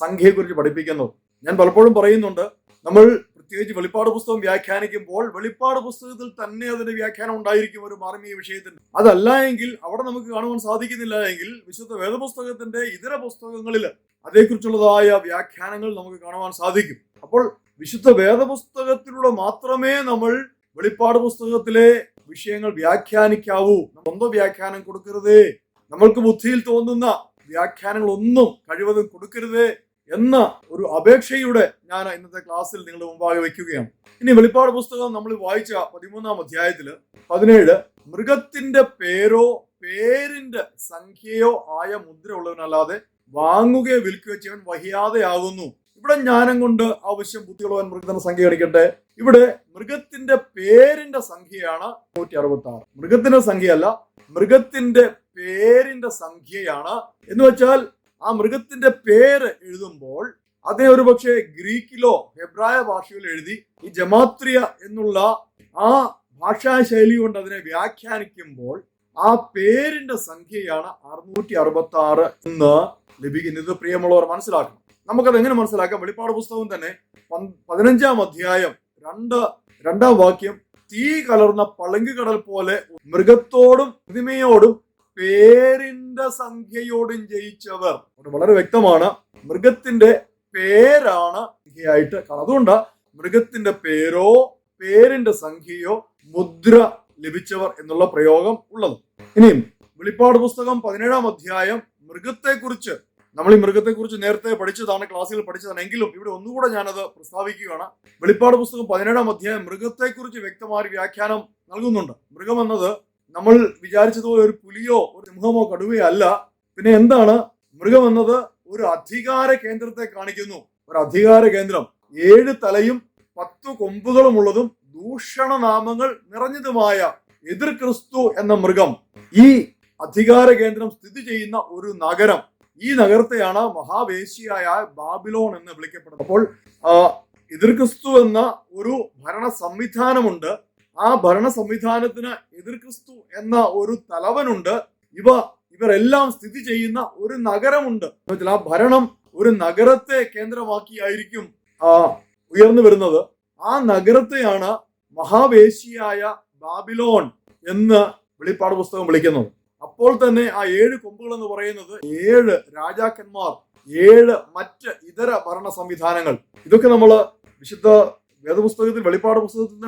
സംഖ്യയെക്കുറിച്ച് പഠിപ്പിക്കുന്നത്. ഞാൻ പലപ്പോഴും പറയുന്നുണ്ട്, നമ്മൾ പ്രത്യേകിച്ച് വെളിപ്പാട് പുസ്തകം വ്യാഖ്യാനിക്കുമ്പോൾ വെളിപ്പാട് പുസ്തകത്തിൽ തന്നെ അതിന്റെ വ്യാഖ്യാനം ഉണ്ടായിരിക്കും ഒരു മാർമീയ വിഷയത്തിന്. അതല്ല എങ്കിൽ, അവിടെ നമുക്ക് കാണുവാൻ സാധിക്കുന്നില്ല എങ്കിൽ, വിശുദ്ധ വേദപുസ്തകത്തിന്റെ ഇതര പുസ്തകങ്ങളിൽ അതേക്കുറിച്ചുള്ളതായ വ്യാഖ്യാനങ്ങൾ നമുക്ക് കാണുവാൻ സാധിക്കും. അപ്പോൾ വിശുദ്ധ വേദപുസ്തകത്തിലൂടെ മാത്രമേ നമ്മൾ വെളിപ്പാട് പുസ്തകത്തിലെ വിഷയങ്ങൾ വ്യാഖ്യാനിക്കാവൂ. സ്വന്തം വ്യാഖ്യാനം കൊടുക്കരുതേ, നമ്മൾക്ക് ബുദ്ധിയിൽ തോന്നുന്ന വ്യാഖ്യാനങ്ങളൊന്നും കഴിവതും കൊടുക്കരുതേ എന്ന ഒരു അപേക്ഷയുടെ ഞാൻ ഇന്നത്തെ ക്ലാസ്സിൽ നിങ്ങളുടെ മുമ്പാകെ വയ്ക്കുകയാണ്. ഇനി വെളിപ്പാട് പുസ്തകം നമ്മൾ വായിച്ച 13-ാം അധ്യായത്തില് 17, മൃഗത്തിന്റെ പേരോ പേരിന്റെ സംഖ്യയോ ആയ മുദ്ര ഉള്ളവനല്ലാതെ വാങ്ങുകയോ വിൽക്കുകയോ ചെയ്യാൻ വഹിയാതെയാകുന്നു. ഇവിടെ ജ്ഞാനം കൊണ്ട് ആവശ്യം ബുദ്ധിയുള്ളവൻ മൃഗത്തിന്റെ സംഖ്യ കാണിക്കട്ടെ. ഇവിടെ മൃഗത്തിന്റെ പേരിന്റെ സംഖ്യയാണ് 166. മൃഗത്തിന്റെ സംഖ്യയല്ല, മൃഗത്തിന്റെ പേരിന്റെ സംഖ്യയാണ്. എന്ന് വെച്ചാൽ ആ മൃഗത്തിന്റെ പേര് എഴുതുമ്പോൾ അതിനെ ഒരു പക്ഷേ ഗ്രീക്കിലോ ഹെബ്രായ ഭാഷയിലോ എഴുതി ഈ ജമാത്രിയ എന്നുള്ള ആ ഭാഷാശൈലി കൊണ്ട് അതിനെ വ്യാഖ്യാനിക്കുമ്പോൾ ആ പേരിന്റെ സംഖ്യയാണ് 666 എന്ന് ലഭിക്കുന്നത്. പ്രിയമുള്ളവർ മനസ്സിലാക്കണം. നമുക്കത് എങ്ങനെ മനസ്സിലാക്കാം? വെളിപ്പാട് പുസ്തകം തന്നെ 15-ാം അധ്യായം 2-ാം വാക്യം, തീ കലർന്ന പളുങ്കുകടൽ പോലെ മൃഗത്തോടും പ്രതിമയോടും പേരിന്റെ സംഖ്യയോടും ജയിച്ചവർ. വളരെ വ്യക്തമാണ്, മൃഗത്തിന്റെ പേരാണ് സംഖ്യയായിട്ട്. അതുകൊണ്ട് മൃഗത്തിന്റെ പേരോ പേരിന്റെ സംഖ്യയോ മുദ്ര ലഭിച്ചവർ എന്നുള്ള പ്രയോഗം ഉള്ളത്. ഇനിയും വെളിപ്പാട് പുസ്തകം 17-ാം അധ്യായം മൃഗത്തെക്കുറിച്ച്, നമ്മൾ ഈ മൃഗത്തെക്കുറിച്ച് നേരത്തെ പഠിച്ചതാണ്, ക്ലാസ്സുകൾ പഠിച്ചതാണ്, എങ്കിലും ഇവിടെ ഒന്നുകൂടെ ഞാനത് പ്രസ്താവിക്കുകയാണ്. വെളിപ്പാട് പുസ്തകം 17-ാം അധ്യായം മൃഗത്തെക്കുറിച്ച് വ്യക്തമായ വ്യാഖ്യാനം നൽകുന്നുണ്ട്. മൃഗം എന്നത് നമ്മൾ വിചാരിച്ചതുപോലെ ഒരു പുലിയോ ഒരു സിംഹമോ കടുവയോ അല്ല. പിന്നെ എന്താണ് മൃഗം എന്നത്? ഒരു അധികാര കേന്ദ്രത്തെ കാണിക്കുന്നു. ഒരു അധികാര കേന്ദ്രം, 7 തലയും 10 കൊമ്പുകളുമുള്ളതും ദൂഷണനാമങ്ങൾ നിറഞ്ഞതുമായ എതിർ ക്രിസ്തു എന്ന മൃഗം ഈ അധികാര കേന്ദ്രം സ്ഥിതി ചെയ്യുന്ന ഒരു നഗരം. ഈ നഗരത്തെയാണ് മഹാവേശ്യയായ ബാബിലോൺ എന്ന് വിളിക്കപ്പെടുന്നത്. അപ്പോൾ എതിർ ക്രിസ്തു എന്ന ഒരു ഭരണ സംവിധാനമുണ്ട്. ആ ഭരണ സംവിധാനത്തിന് എതിർ ക്രിസ്തു എന്ന ഒരു തലവനുണ്ട്. ഇവരെല്ലാം സ്ഥിതി ചെയ്യുന്ന ഒരു നഗരമുണ്ട്. ആ ഭരണം ഒരു നഗരത്തെ കേന്ദ്രമാക്കിയായിരിക്കും ഉയർന്നു വരുന്നത്. ആ നഗരത്തെയാണ് മഹാവേശ്യയായ ബാബിലോൺ എന്ന് വെളിപ്പാട് പുസ്തകം വിളിക്കുന്നത്. അപ്പോൾ തന്നെ ആ 7 കൊമ്പുകൾ എന്ന് പറയുന്നത് 7 രാജാക്കന്മാർ, 7 മറ്റ് ഇതര ഭരണ സംവിധാനങ്ങൾ. ഇതൊക്കെ നമ്മൾ വിശുദ്ധ വേദപുസ്തകത്തിൽ, വെളിപ്പാട് പുസ്തകത്തിൽ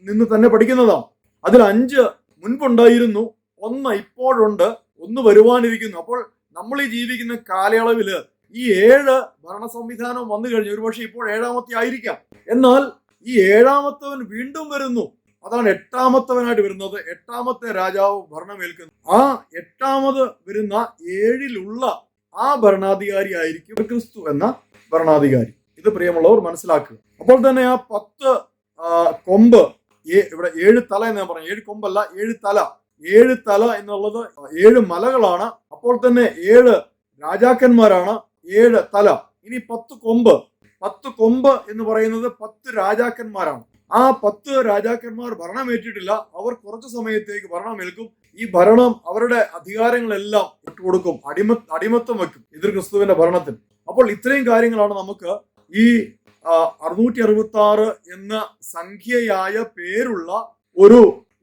നിന്ന് തന്നെ പഠിക്കുന്നതാണ്. അതിൽ 5 മുൻപുണ്ടായിരുന്നു, 1 ഇപ്പോഴുണ്ട്, 1 വരുവാനിരിക്കുന്നു. അപ്പോൾ നമ്മൾ ഈ ജീവിക്കുന്ന കാലയളവില് ഈ 7 ഭരണ സംവിധാനം വന്നു കഴിഞ്ഞു. ഒരുപക്ഷെ ഇപ്പോൾ 7ാമത്തെ ആയിരിക്കാം. എന്നാൽ ഈ 7ാമത്തവൻ വീണ്ടും വരുന്നു. അതാണ് 8ാമത്തവനായിട്ട് വരുന്നത്. 8ാമത്തെ രാജാവ് ഭരണമേൽക്കുന്നു. ആ 8ാമത് വരുന്ന 7ലുള്ള ആ ഭരണാധികാരി ആയിരിക്കും ക്രിസ്തു എന്ന ഭരണാധികാരി. ഇത് പ്രിയമുള്ളവർ മനസ്സിലാക്കുക. അപ്പോൾ തന്നെ ആ 10 കൊമ്പ്, ഇവിടെ 7 തല എന്ന് ഞാൻ പറഞ്ഞു, 7 കൊമ്പല്ല, 7 തല. 7 തല എന്നുള്ളത് 7 മലകളാണ്. അപ്പോൾ തന്നെ 7 രാജാക്കന്മാരാണ്, 7 തല. ഇനി 10 കൊമ്പ്. 10 കൊമ്പ് എന്ന് പറയുന്നത് 10 രാജാക്കന്മാരാണ്. ആ 10 രാജാക്കന്മാർ ഭരണമേറ്റിട്ടില്ല. അവർ കുറച്ചു സമയത്തേക്ക് ഭരണമേൽക്കും. ഈ ഭരണം, അവരുടെ അധികാരങ്ങളെല്ലാം വിട്ടുകൊടുക്കും, അടിമത്തം വെക്കും എതിർ ക്രിസ്തുവിന്റെ ഭരണത്തിന്. അപ്പോൾ ഇത്രയും കാര്യങ്ങളാണ് നമുക്ക് ഈ 666 എന്ന സംഖ്യയായ പേരുള്ള ഒരു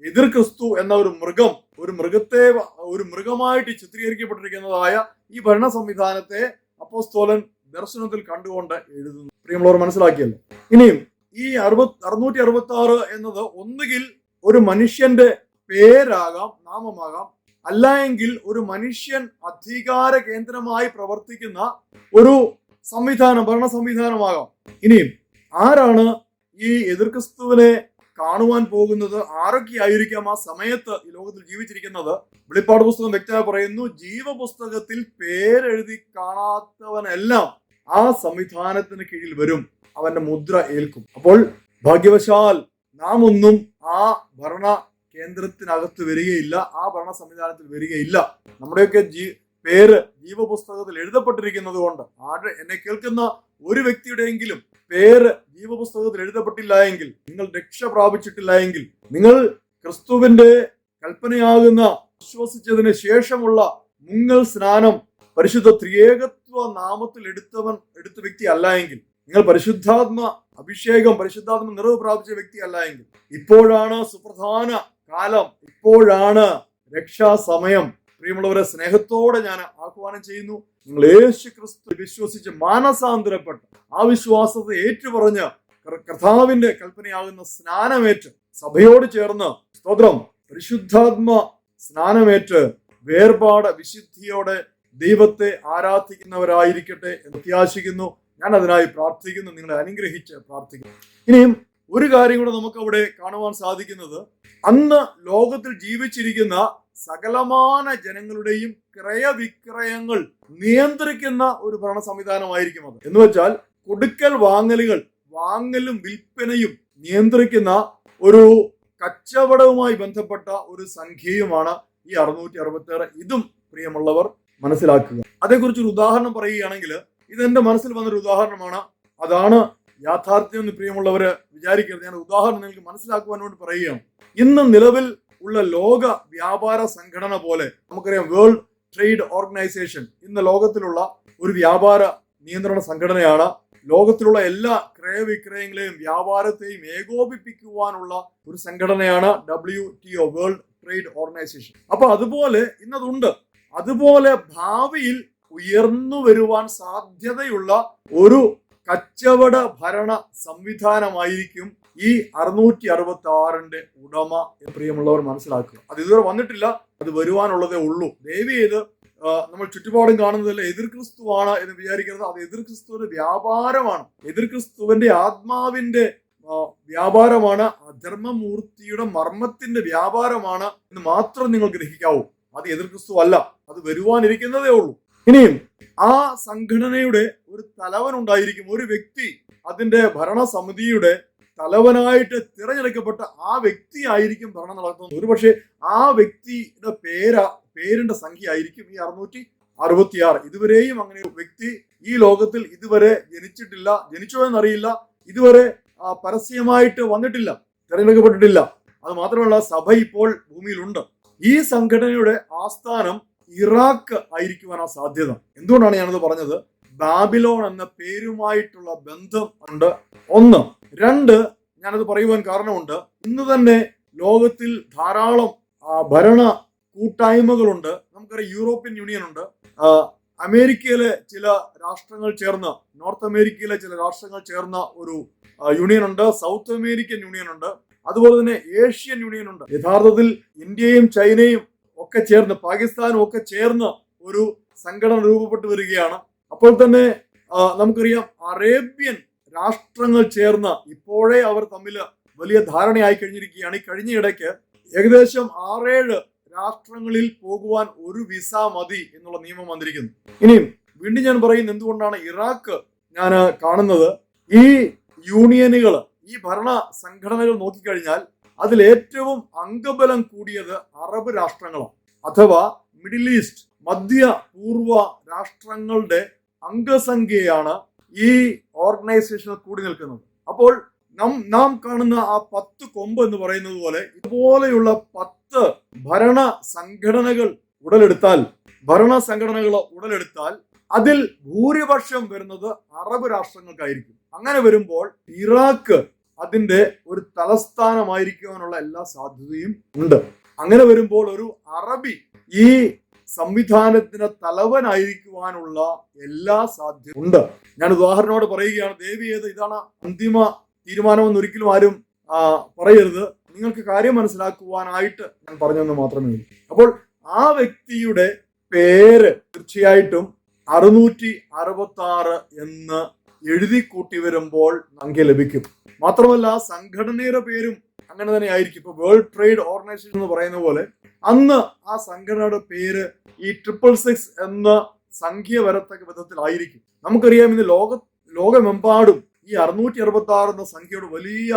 എതിർ ക്രിസ്തു എന്ന ഒരു മൃഗം, ഒരു മൃഗമായിട്ട് ചിത്രീകരിക്കപ്പെട്ടിരിക്കുന്നതായ ഈ ഭരണ സംവിധാനത്തെ അപ്പോസ്തലൻ ദർശനത്തിൽ കണ്ടുകൊണ്ട് എഴുതുന്നു. പ്രിയമുള്ളവർ മനസ്സിലാക്കിയല്ലോ. ഇനിയും ഈ 666 എന്നത് ഒന്നുകിൽ ഒരു മനുഷ്യന്റെ പേരാകാം, നാമമാകാം, അല്ല എങ്കിൽ ഒരു മനുഷ്യൻ അധികാര കേന്ദ്രമായി പ്രവർത്തിക്കുന്ന ഒരു സംവിധാനം, ഭരണ സംവിധാനമാകാം. ഇനിയും ആരാണ് ഈ എതിർ ക്രിസ്തുവിനെ കാണുവാൻ പോകുന്നത്? ആരൊക്കെയായിരിക്കാം ആ സമയത്ത് ഈ ലോകത്തിൽ ജീവിച്ചിരിക്കുന്നത്? വെളിപ്പാട് പുസ്തകം വ്യക്തമായി പറയുന്നു, ജീവപുസ്തകത്തിൽ പേരെഴുതി കാണാത്തവനെല്ലാം ആ സംവിധാനത്തിന് കീഴിൽ വരും, അവന്റെ മുദ്ര ഏൽക്കും. അപ്പോൾ ഭാഗ്യവശാൽ നാം ഒന്നും ആ ഭരണ കേന്ദ്രത്തിനകത്ത് വരികയില്ല, ആ ഭരണ സംവിധാനത്തിൽ വരികയില്ല. നമ്മുടെയൊക്കെ പേര് ജീവപുസ്തകത്തിൽ എഴുതപ്പെട്ടിരിക്കുന്നത് കൊണ്ട് എന്നെ കേൾക്കുന്ന ഒരു വ്യക്തിയുടെയെങ്കിലും പേര് ജീവപുസ്തകത്തിൽ എഴുതപ്പെട്ടില്ല എങ്കിൽ, നിങ്ങൾ രക്ഷ പ്രാപിച്ചിട്ടില്ല എങ്കിൽ, നിങ്ങൾ ക്രിസ്തുവിന്റെ കൽപ്പനയാകുന്ന വിശ്വസിച്ചതിന് ശേഷമുള്ള മുങ്ങൽ സ്നാനം പരിശുദ്ധ ത്രിയേകത്വ നാമത്തിൽ എടുത്ത വ്യക്തി അല്ല എങ്കിൽ, നിങ്ങൾ പരിശുദ്ധാത്മ അഭിഷേകം, പരിശുദ്ധാത്മ നിറവ് പ്രാപിച്ച വ്യക്തി അല്ല എങ്കിൽ, ഇപ്പോഴാണ് സുപ്രധാന കാലം, ഇപ്പോഴാണ് രക്ഷാസമയം. പ്രിയമുള്ളവരെ, സ്നേഹത്തോടെ ഞാൻ ആഹ്വാനം ചെയ്യുന്നു, നിങ്ങൾ യേശു ക്രിസ്തു വിശ്വസിച്ച് മാനസാന്തരപ്പെട്ട് ആ വിശ്വാസത്തെ ഏറ്റുപറഞ്ഞ് കർത്താവിന്റെ കൽപ്പനയാകുന്ന സ്നാനമേറ്റ് സഭയോട് ചേർന്ന് സ്തോത്രം പരിശുദ്ധാത്മ സ്നാനമേറ്റ് വേർപാട് വിശുദ്ധിയോടെ ദൈവത്തെ ആരാധിക്കുന്നവരായിരിക്കട്ടെ എന്ന് പ്രത്യാശിക്കുന്നു. ഞാൻ അതിനായി പ്രാർത്ഥിക്കുന്നു, നിങ്ങളെ അനുഗ്രഹിച്ച് പ്രാർത്ഥിക്കുന്നു. ഇനിയും ഒരു കാര്യം കൂടെ നമുക്ക് അവിടെ കാണുവാൻ സാധിക്കുന്നത്, അന്ന് ലോകത്തിൽ ജീവിച്ചിരിക്കുന്ന സകലമാന ജനങ്ങളുടെയും ക്രയവിക്രയങ്ങൾ നിയന്ത്രിക്കുന്ന ഒരു ഭരണ സംവിധാനമായിരിക്കും അത്. എന്ന് വെച്ചാൽ കൊടുക്കൽ വാങ്ങലും വിൽപ്പനയും നിയന്ത്രിക്കുന്ന ഒരു കച്ചവടവുമായി ബന്ധപ്പെട്ട ഒരു സംഖ്യയുമാണ് ഈ 666. ഇതും പ്രിയമുള്ളവർ മനസ്സിലാക്കുക. അതേക്കുറിച്ച് ഒരു ഉദാഹരണം പറയുകയാണെങ്കിൽ, ഇതെന്റെ മനസ്സിൽ വന്നൊരു ഉദാഹരണമാണ്. അതാണ് യാഥാർത്ഥ്യം എന്ന് പ്രിയമുള്ളവര് വിചാരിക്കരുത്. ഞാൻ ഉദാഹരണം നിങ്ങൾക്ക് മനസ്സിലാക്കുവാൻ വേണ്ടി പറയുകയാണ്. ഇന്ന് നിലവിൽ ഉള്ള ലോക വ്യാപാര സംഘടന പോലെ നമുക്കറിയാം, വേൾഡ് ട്രേഡ് ഓർഗനൈസേഷൻ ഇന്ന് ലോകത്തിലുള്ള ഒരു വ്യാപാര നിയന്ത്രണ സംഘടനയാണ്. ലോകത്തിലുള്ള എല്ലാ ക്രയവിക്രയങ്ങളെയും വ്യാപാരത്തെയും ഏകോപിപ്പിക്കുവാനുള്ള ഒരു സംഘടനയാണ് WTO, വേൾഡ് ട്രേഡ് ഓർഗനൈസേഷൻ. അപ്പൊ അതുപോലെ ഇന്നതുണ്ട്. അതുപോലെ ഭാവിയിൽ ഉയർന്നു വരുവാൻ സാധ്യതയുള്ള ഒരു കച്ചവട ഭരണ സംവിധാനമായിരിക്കും ഈ 666 ഉടമ പ്രിയമുള്ളവർ മനസ്സിലാക്കുക. അത് ഇതുവരെ വന്നിട്ടില്ല, അത് വരുവാനുള്ളതേ ഉള്ളൂ. ദയവ് ചെയ്ത് നമ്മൾ ചുറ്റുപാടും കാണുന്നതല്ല എതിർ ക്രിസ്തുവാണ് എന്ന് വിചാരിക്കരുത്. അത് എതിർ ക്രിസ്തുവിന്റെ വ്യാപാരമാണ്, എതിർ ക്രിസ്തുവിന്റെ ആത്മാവിന്റെ വ്യാപാരമാണ്, അധർമ്മമൂർത്തിയുടെ മർമ്മത്തിന്റെ വ്യാപാരമാണ് എന്ന് മാത്രം നിങ്ങൾ ഗ്രഹിക്കാവൂ. അത് എതിർ ക്രിസ്തു അല്ല, അത് വരുവാനിരിക്കുന്നതേ ഉള്ളൂ. ഇനിയും ആ സംഘടനയുടെ ഒരു തലവൻ ഉണ്ടായിരിക്കും, ഒരു വ്യക്തി, അതിന്റെ ഭരണസമിതിയുടെ തലവനായിട്ട് തിരഞ്ഞെടുക്കപ്പെട്ട ആ വ്യക്തി ആയിരിക്കും ഭരണം നടത്തുന്നത്. ഒരുപക്ഷെ ആ വ്യക്തിയുടെ പേരിന്റെ സംഖ്യ ആയിരിക്കും ഈ 666. ഇതുവരെയും അങ്ങനെ ഒരു വ്യക്തി ഈ ലോകത്തിൽ ഇതുവരെ ജനിച്ചിട്ടില്ല, ജനിച്ചോ എന്നറിയില്ല, ഇതുവരെ പരസ്യമായിട്ട് വന്നിട്ടില്ല, തിരഞ്ഞെടുക്കപ്പെട്ടിട്ടില്ല. അത് മാത്രമല്ല, സഭ ഇപ്പോൾ ഭൂമിയിലുണ്ട്. ഈ സംഘടനയുടെ ആസ്ഥാനം ഇറാഖ് ആയിരിക്കുവാനാണ് സാധ്യത. എന്തുകൊണ്ടാണ് ഞാനത് പറഞ്ഞത്? ബാബിലോൺ എന്ന പേരുമായിട്ടുള്ള ബന്ധം ഉണ്ട്, ഒന്ന്. രണ്ട്, ഞാനത് പറയുവാൻ കാരണമുണ്ട്. ഇന്ന് തന്നെ ലോകത്തിൽ ധാരാളം ഭരണ കൂട്ടായ്മകളുണ്ട്. നമുക്കറിയാം, യൂറോപ്യൻ യൂണിയൻ ഉണ്ട്, അമേരിക്കയിലെ ചില രാഷ്ട്രങ്ങൾ ചേർന്ന്, നോർത്ത് അമേരിക്കയിലെ ചില രാഷ്ട്രങ്ങൾ ചേർന്ന ഒരു യൂണിയൻ ഉണ്ട്, സൗത്ത് അമേരിക്കൻ യൂണിയൻ ഉണ്ട്, അതുപോലെ തന്നെ ഏഷ്യൻ യൂണിയൻ ഉണ്ട്. യഥാർത്ഥത്തിൽ ഇന്ത്യയും ചൈനയും ഒക്കെ ചേർന്ന്, പാകിസ്ഥാനും ഒക്കെ ചേർന്ന് ഒരു സംഘടന രൂപപ്പെട്ടു വരികയാണ്. അപ്പോൾ തന്നെ നമുക്കറിയാം, അറേബ്യൻ രാഷ്ട്രങ്ങൾ ചേർന്ന് ഇപ്പോഴേ അവർ തമ്മിൽ വലിയ ധാരണയായി കഴിഞ്ഞിരിക്കുകയാണ്. ഈ കഴിഞ്ഞ ഇടയ്ക്ക് ഏകദേശം 6-7 രാഷ്ട്രങ്ങളിൽ പോകുവാൻ ഒരു വിസ മതി എന്നുള്ള നിയമം വന്നിരിക്കുന്നു. ഇനിയും വീണ്ടും ഞാൻ പറയുന്നത്, എന്തുകൊണ്ടാണ് ഇറാഖ് ഞാൻ കാണുന്നത്? ഈ യൂണിയനുകൾ, ഈ ഭരണ സംഘടനകൾ നോക്കിക്കഴിഞ്ഞാൽ അതിൽ ഏറ്റവും അംഗബലം കൂടിയത് അറബ് രാഷ്ട്രങ്ങളാണ്, അഥവാ മിഡിൽ ഈസ്റ്റ്, മധ്യ പൂർവ രാഷ്ട്രങ്ങളുടെ അംഗസംഖ്യയാണ് ഈ ഓർഗനൈസേഷനിൽ കൂടി നിൽക്കുന്നത്. അപ്പോൾ നാം കാണുന്ന ആ 10 കൊമ്പ് എന്ന് പറയുന്നത് പോലെ ഇതുപോലെയുള്ള 10 ഭരണ സംഘടനകൾ ഉടലെടുത്താൽ അതിൽ ഭൂരിപക്ഷം വരുന്നത് അറബ് രാഷ്ട്രങ്ങൾക്കായിരിക്കും. അങ്ങനെ വരുമ്പോൾ ഇറാഖ് അതിന്റെ ഒരു തലസ്ഥാനമായിരിക്കുവാനുള്ള എല്ലാ സാധ്യതയും ഉണ്ട്. അങ്ങനെ വരുമ്പോൾ ഒരു അറബി ഈ സംവിധാനത്തിന് തലവനായിരിക്കുവാനുള്ള എല്ലാ സാധ്യതയും ഉണ്ട്. ഞാൻ ഉദാഹരണോട് പറയുകയാണ്, ദയവ് ചെയ്ത് ഇതാണ് അന്തിമ തീരുമാനമെന്ന് ഒരിക്കലും ആരും പറയരുത്. നിങ്ങൾക്ക് കാര്യം മനസ്സിലാക്കുവാനായിട്ട് ഞാൻ പറഞ്ഞെന്ന് മാത്രമേ ഉള്ളൂ. അപ്പോൾ ആ വ്യക്തിയുടെ പേര് തീർച്ചയായിട്ടും 666 എന്ന് എഴുതി കൂട്ടി വരുമ്പോൾ സംഖ്യ ലഭിക്കും. മാത്രമല്ല, സംഘടനയുടെ പേരും അങ്ങനെ തന്നെ ആയിരിക്കും. ഇപ്പൊ വേൾഡ് ട്രേഡ് ഓർഗനൈസേഷൻ എന്ന് പറയുന്ന പോലെ അന്ന് ആ സംഘടനയുടെ പേര് ഈ 666 എന്ന സംഖ്യ വരത്തക്ക വിധത്തിലായിരിക്കും. നമുക്കറിയാം, ഇന്ന് ലോകമെമ്പാടും ഈ 666 എന്ന സംഖ്യയുടെ വലിയ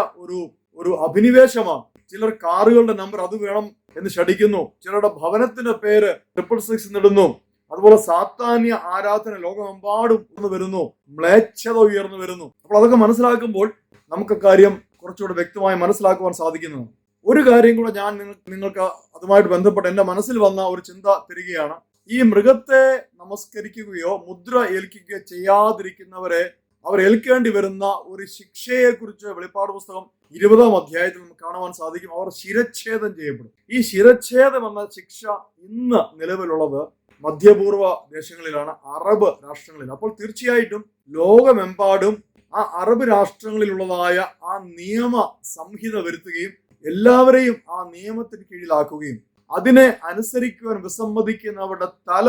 ഒരു അഭിനിവേശമാണ്. ചിലർ കാറുകളുടെ നമ്പർ അത് വേണം എന്ന് ശഠിക്കുന്നു, ചിലരുടെ ഭവനത്തിന്റെ പേര് 666 എന്നിടുന്നു. അതുപോലെ സാത്താന്യ ആരാധന ലോകമെമ്പാടും വരുന്നു, മ്ലേച്ഛത ഉയർന്നു വരുന്നു. അപ്പോൾ അതൊക്കെ മനസ്സിലാക്കുമ്പോൾ നമുക്ക് കാര്യം കുറച്ചുകൂടെ വ്യക്തമായി മനസ്സിലാക്കുവാൻ സാധിക്കുന്നതാണ്. ഒരു കാര്യം കൂടെ ഞാൻ നിങ്ങൾക്ക് അതുമായിട്ട് ബന്ധപ്പെട്ട് എന്റെ മനസ്സിൽ വന്ന ഒരു ചിന്ത തരികയാണ്. ഈ മൃഗത്തെ നമസ്കരിക്കുകയോ മുദ്ര ഏൽക്കുകയോ ചെയ്യാതിരിക്കുന്നവരെ അവർ ഏൽക്കേണ്ടി വരുന്ന ഒരു ശിക്ഷയെ കുറിച്ച് വെളിപ്പാട് പുസ്തകം 20-ാം അധ്യായത്തിൽ നമുക്ക് കാണുവാൻ സാധിക്കും. അവർ ശിരച്ഛേദം ചെയ്യപ്പെടും. ഈ ശിരച്ഛേദം എന്ന ശിക്ഷ ഇന്ന് നിലവിലുള്ളത് മധ്യപൂർവ്വ ദേശങ്ങളിലാണ്, അറബ് രാഷ്ട്രങ്ങളിൽ. അപ്പോൾ തീർച്ചയായിട്ടും ലോകമെമ്പാടും ആ അറബ് രാഷ്ട്രങ്ങളിലുള്ളതായ ആ നിയമ സംഹിത വരുത്തുകയും എല്ലാവരെയും ആ നിയമത്തിന് കീഴിലാക്കുകയും അതിനെ അനുസരിക്കുവാൻ വിസമ്മതിക്കുന്നവരുടെ തല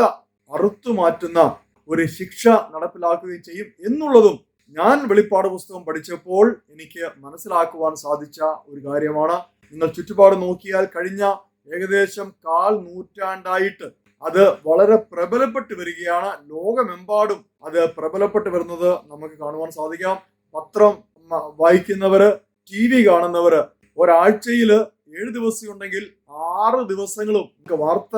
അറുത്തു മാറ്റുന്ന ഒരു ശിക്ഷ നടപ്പിലാക്കുകയും ചെയ്യും എന്നുള്ളതും ഞാൻ വെളിപ്പാട് പുസ്തകം പഠിച്ചപ്പോൾ എനിക്ക് മനസ്സിലാക്കുവാൻ സാധിച്ച ഒരു കാര്യമാണ്. നിങ്ങൾ ചുറ്റുപാട് നോക്കിയാൽ കഴിഞ്ഞ ഏകദേശം 1/4 നൂറ്റാണ്ടായിട്ട് അത് വളരെ പ്രബലപ്പെട്ട് വരികയാണ്. ലോകമെമ്പാടും അത് പ്രബലപ്പെട്ട് വരുന്നത് നമുക്ക് കാണുവാൻ സാധിക്കാം. പത്രം വായിക്കുന്നവര്, TV കാണുന്നവര്, ഒരാഴ്ചയിൽ 7 ദിവസം ഉണ്ടെങ്കിൽ 6 ദിവസങ്ങളും വാർത്ത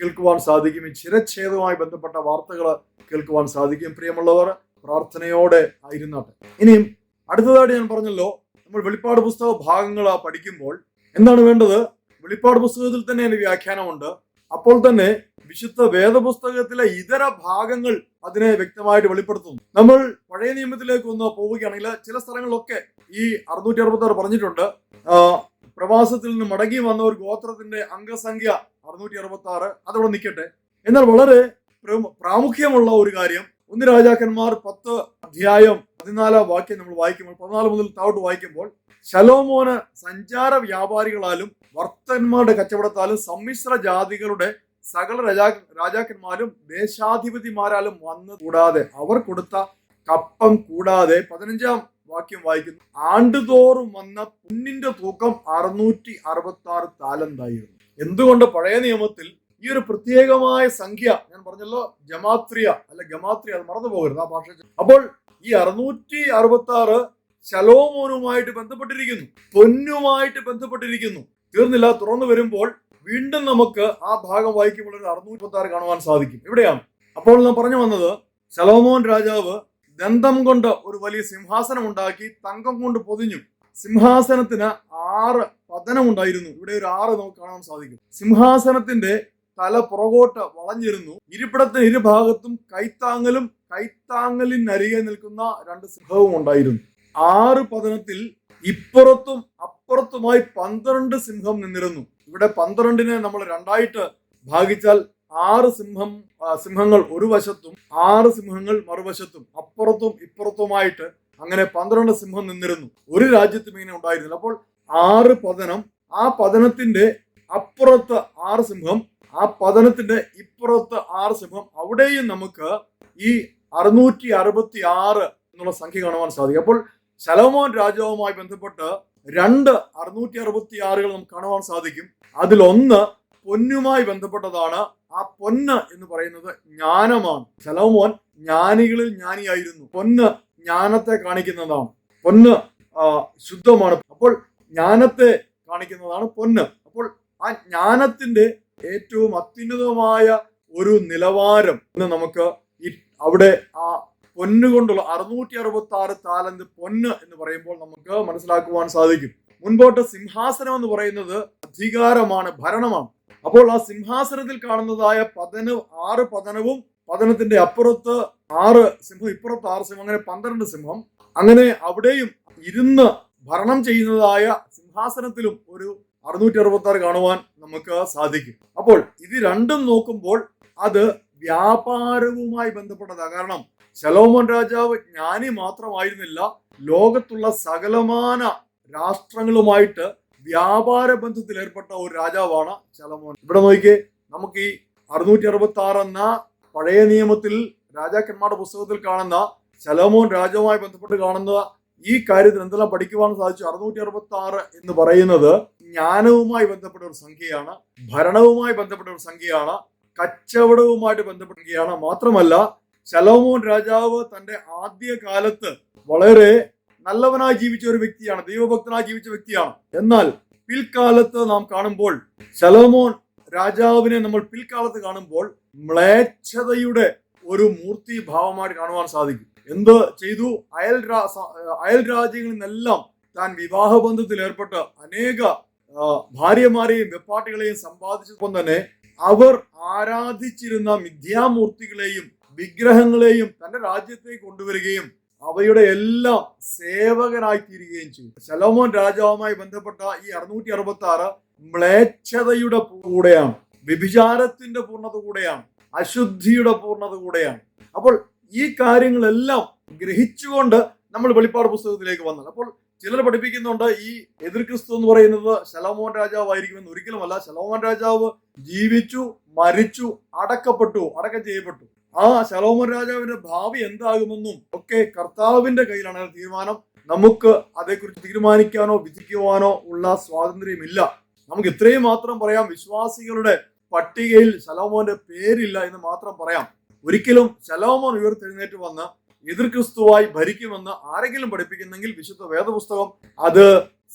കേൾക്കുവാൻ സാധിക്കും. ഈ ശിരച്ഛേദവുമായി ബന്ധപ്പെട്ട വാർത്തകൾ കേൾക്കുവാൻ സാധിക്കും. പ്രിയമുള്ളവർ, പ്രാർത്ഥനയോടെ ആയിരുന്നാട്ടെ. ഇനിയും അടുത്തതായിട്ട് ഞാൻ പറഞ്ഞല്ലോ, നമ്മൾ വെളിപ്പാട് പുസ്തക ഭാഗങ്ങൾ പഠിക്കുമ്പോൾ എന്താണ് വേണ്ടത്? വെളിപ്പാട് പുസ്തകത്തിൽ തന്നെ അതിന്റെ വ്യാഖ്യാനമുണ്ട്. അപ്പോൾ തന്നെ വിശുദ്ധ വേദപുസ്തകത്തിലെ ഇതര ഭാഗങ്ങൾ അതിനെ വ്യക്തമായിട്ട് വെളിപ്പെടുത്തുന്നു. നമ്മൾ പഴയ നിയമത്തിലേക്ക് ഒന്ന് പോവുകയാണെങ്കിൽ ചില സ്ഥലങ്ങളിലൊക്കെ ഈ 666 പറഞ്ഞിട്ടുണ്ട്. പ്രവാസത്തിൽ നിന്ന് മടങ്ങി വന്ന ഒരു ഗോത്രത്തിന്റെ അംഗസംഖ്യ 666, അതവിടെ നിൽക്കട്ടെ. എന്നാൽ വളരെ പ്രാമുഖ്യമുള്ള ഒരു കാര്യം, 1 രാജാക്കന്മാർ 10 അധ്യായം 14 വാക്യം നമ്മൾ വായിക്കുമ്പോൾ, 14 മുതൽ താഴോട്ട് വായിക്കുമ്പോൾ ശലോമോന് സഞ്ചാര വ്യാപാരികളാലും വർത്തന്മാരുടെ കച്ചവടത്താലും സമ്മിശ്ര ജാതികളുടെ സകല രാജാക്കന്മാരും ദേശാധിപതിമാരാലും വന്നു കൂടാതെ അവർ കൊടുത്ത കപ്പം കൂടാതെ 15-ാം വാക്യം വായിക്കുന്നു. ആണ്ടുതോറും വന്ന പൊന്നിന്റെ തൂക്കം 666 താലന്തായിരുന്നു. എന്തുകൊണ്ട് പഴയ നിയമത്തിൽ ഈ ഒരു പ്രത്യേകമായ സംഖ്യ, ഞാൻ പറഞ്ഞല്ലോ ജമാത്രിയ അല്ല ഗമാത്രിയ, അത് മറന്നു പോകരുത് ആ ഭാഷ. അപ്പോൾ ഈ 666 ശലോമോനുമായിട്ട് ബന്ധപ്പെട്ടിരിക്കുന്നു, പൊന്നുമായിട്ട് ബന്ധപ്പെട്ടിരിക്കുന്നു. തീർന്നില്ല, തുറന്നു വരുമ്പോൾ വീണ്ടും നമുക്ക് ആ ഭാഗം വായിക്കുമ്പോൾ ഒരു 666 കാണുവാൻ സാധിക്കും. എവിടെയാണ്? അപ്പോൾ നാം പറഞ്ഞു വന്നത്, ശലോമോൻ രാജാവ് ദന്തം കൊണ്ട് ഒരു വലിയ സിംഹാസനം ഉണ്ടാക്കി തങ്കം കൊണ്ട് പൊതിഞ്ഞു. സിംഹാസനത്തിന് 6 പതനമുണ്ടായിരുന്നു. ഇവിടെ ഒരു 6 നമുക്ക് കാണാൻ സാധിക്കും. സിംഹാസനത്തിന്റെ തല പുറകോട്ട് വളഞ്ഞിരുന്നു. ഇരിപ്പിടത്തിന് ഇരുഭാഗത്തും കൈത്താങ്ങലിനരികെ നിൽക്കുന്ന 2 സിംഹവും ഉണ്ടായിരുന്നു. 6 പതനത്തിൽ ഇപ്പുറത്തും അപ്പുറത്തുമായി 12 സിംഹം നിന്നിരുന്നു. ഇവിടെ 12-നെ നമ്മൾ 2ആയിട്ട് ഭാഗിച്ചാൽ 6 സിംഹങ്ങൾ ഒരു വശത്തും 6 സിംഹങ്ങൾ മറുവശത്തും, അപ്പുറത്തും ഇപ്പുറത്തുമായിട്ട് അങ്ങനെ 12 സിംഹം നിന്നിരുന്നു. ഒരു രാജ്യത്തും ഇങ്ങനെ ഉണ്ടായിരുന്നില്ല. അപ്പോൾ 6 പതനം, ആ പതനത്തിന്റെ അപ്പുറത്ത് 6 സിംഹം, ആ പതനത്തിന്റെ ഇപ്പുറത്ത് 6 സിംഹം. അവിടെയും നമുക്ക് ഈ 666 എന്നുള്ള സംഖ്യ കാണുവാൻ സാധിക്കും. അപ്പോൾ ശലോമോൻ രാജാവുമായി ബന്ധപ്പെട്ട് 2 666 നമുക്ക് കാണുവാൻ സാധിക്കും. അതിലൊന്ന് പൊന്നുമായി ബന്ധപ്പെട്ടതാണ്. ആ പൊന്ന് എന്ന് പറയുന്നത് ജ്ഞാനമാണ്. ശലോമോൻ ജ്ഞാനികളിൽ ജ്ഞാനിയായിരുന്നു. പൊന്ന് ജ്ഞാനത്തെ കാണിക്കുന്നതാണ്. പൊന്ന് ശുദ്ധമാണ്. അപ്പോൾ ജ്ഞാനത്തെ കാണിക്കുന്നതാണ് പൊന്ന്. അപ്പോൾ ആ ജ്ഞാനത്തിന്റെ ഏറ്റവും അത്യുന്നതമായ ഒരു നിലവാരം നമുക്ക് അവിടെ ആ പൊന്നുകൊണ്ടുള്ള 666 താലന്ത് പൊന്ന് എന്ന് പറയുമ്പോൾ നമുക്ക് മനസ്സിലാക്കുവാൻ സാധിക്കും. മുൻപോട്ട് സിംഹാസനം എന്ന് പറയുന്നത് അധികാരമാണ്, ഭരണമാണ്. അപ്പോൾ ആ സിംഹാസനത്തിൽ കാണുന്നതായ 6 പതനവും, പതനത്തിന്റെ അപ്പുറത്ത് 6 സിംഹം, ഇപ്പുറത്ത് 6 സിംഹം, അങ്ങനെ 12 സിംഹം. അങ്ങനെ അവിടെയും ഇരുന്ന് ഭരണം ചെയ്യുന്നതായ സിംഹാസനത്തിലും ഒരു 666 കാണുവാൻ നമുക്ക് സാധിക്കും. അപ്പോൾ ഇത് രണ്ടും നോക്കുമ്പോൾ അത് വ്യാപാരവുമായി ബന്ധപ്പെട്ടതാണ്. കാരണം ശലോമോൻ രാജാവ് ജ്ഞാനി മാത്രമായിരുന്നില്ല, ലോകത്തുള്ള സകലമാന രാഷ്ട്രങ്ങളുമായിട്ട് വ്യാപാര ബന്ധത്തിൽ ഏർപ്പെട്ട ഒരു രാജാവാണ് ശലോമോൻ. ഇവിടെ നോക്കിയേ, നമുക്ക് ഈ 666 എന്ന പഴയ നിയമത്തിൽ രാജാക്കന്മാരുടെ പുസ്തകത്തിൽ കാണുന്ന ശലോമോൻ രാജാവുമായി ബന്ധപ്പെട്ട് കാണുന്ന ഈ കാര്യത്തിൽ എന്തെല്ലാം പഠിക്കുവാൻ സാധിച്ചു? 666 എന്ന് പറയുന്നത് ജ്ഞാനവുമായി ബന്ധപ്പെട്ട ഒരു സംഖ്യയാണ്, ഭരണവുമായി ബന്ധപ്പെട്ട ഒരു സംഖ്യയാണ്, കച്ചവടവുമായിട്ട് ബന്ധപ്പെട്ട സംഖ്യയാണ്. മാത്രമല്ല ശലോമോൻ രാജാവ് തന്റെ ആദ്യ കാലത്ത് വളരെ നല്ലവനായി ജീവിച്ച ഒരു വ്യക്തിയാണ്, ദൈവഭക്തനായി ജീവിച്ച വ്യക്തിയാണ്. എന്നാൽ പിൽക്കാലത്ത് നാം കാണുമ്പോൾ, ശലോമോൻ രാജാവിനെ നമ്മൾ പിൽക്കാലത്ത് കാണുമ്പോൾ മ്ലേച്ഛതയുടെ ഒരു മൂർത്തി ഭാവമായിട്ട് കാണുവാൻ സാധിക്കും. എന്ത് ചെയ്തു? അയൽ രാജ്യങ്ങളിൽ നിന്നെല്ലാം താൻ വിവാഹബന്ധത്തിൽ ഏർപ്പെട്ട് അനേക ഭാര്യമാരെയും വെപ്പാട്ടികളെയും സമ്പാദിച്ചപ്പോൾ തന്നെ അവർ ആരാധിച്ചിരുന്ന മിഥ്യാമൂർത്തികളെയും വിഗ്രഹങ്ങളെയും തന്റെ രാജ്യത്തേക്ക് കൊണ്ടുവരികയും അവയുടെ എല്ലാം സേവകനായി തീരുകയും ചെയ്തു. ശലോമോൻ രാജാവുമായി ബന്ധപ്പെട്ട ഈ 666 മ്ലേച്ഛതയുടെ കൂടെയാണ്, വ്യഭിചാരത്തിന്റെ പൂർണ്ണത കൂടെയാണ്, അശുദ്ധിയുടെ പൂർണ്ണത കൂടെയാണ്. അപ്പോൾ ഈ കാര്യങ്ങളെല്ലാം ഗ്രഹിച്ചുകൊണ്ട് നമ്മൾ വെളിപ്പാട് പുസ്തകത്തിലേക്ക് വന്നത്. അപ്പോൾ ചിലർ പഠിപ്പിക്കുന്നുണ്ട് ഈ എതിർ ക്രിസ്തു എന്ന് പറയുന്നത് ശലോമോൻ രാജാവായിരിക്കുമെന്ന്. ഒരിക്കലുമല്ല. ശലോമോൻ രാജാവ് ജീവിച്ചു, മരിച്ചു, അടക്കം ചെയ്യപ്പെട്ടു. ആ ശലോമോൻ രാജാവിന്റെ ഭാവി എന്താകുമെന്നും ഒക്കെ കർത്താവിന്റെ കയ്യിലാണ് തീരുമാനം. നമുക്ക് അതേക്കുറിച്ച് തീരുമാനിക്കാനോ വിധിക്കുവാനോ ഉള്ള സ്വാതന്ത്ര്യമില്ല. നമുക്ക് ഇത്രയും മാത്രം പറയാം, വിശ്വാസികളുടെ പട്ടികയിൽ ശലോമോന്റെ പേരില്ല എന്ന് മാത്രം പറയാം. ഒരിക്കലും ശലോമോൻ ഉയർത്തെഴുന്നേറ്റ് വന്ന് എതിർ ക്രിസ്തുവായി ഭരിക്കുമെന്ന് ആരെങ്കിലും പഠിപ്പിക്കുന്നെങ്കിൽ വിശുദ്ധ വേദപുസ്തകം അത്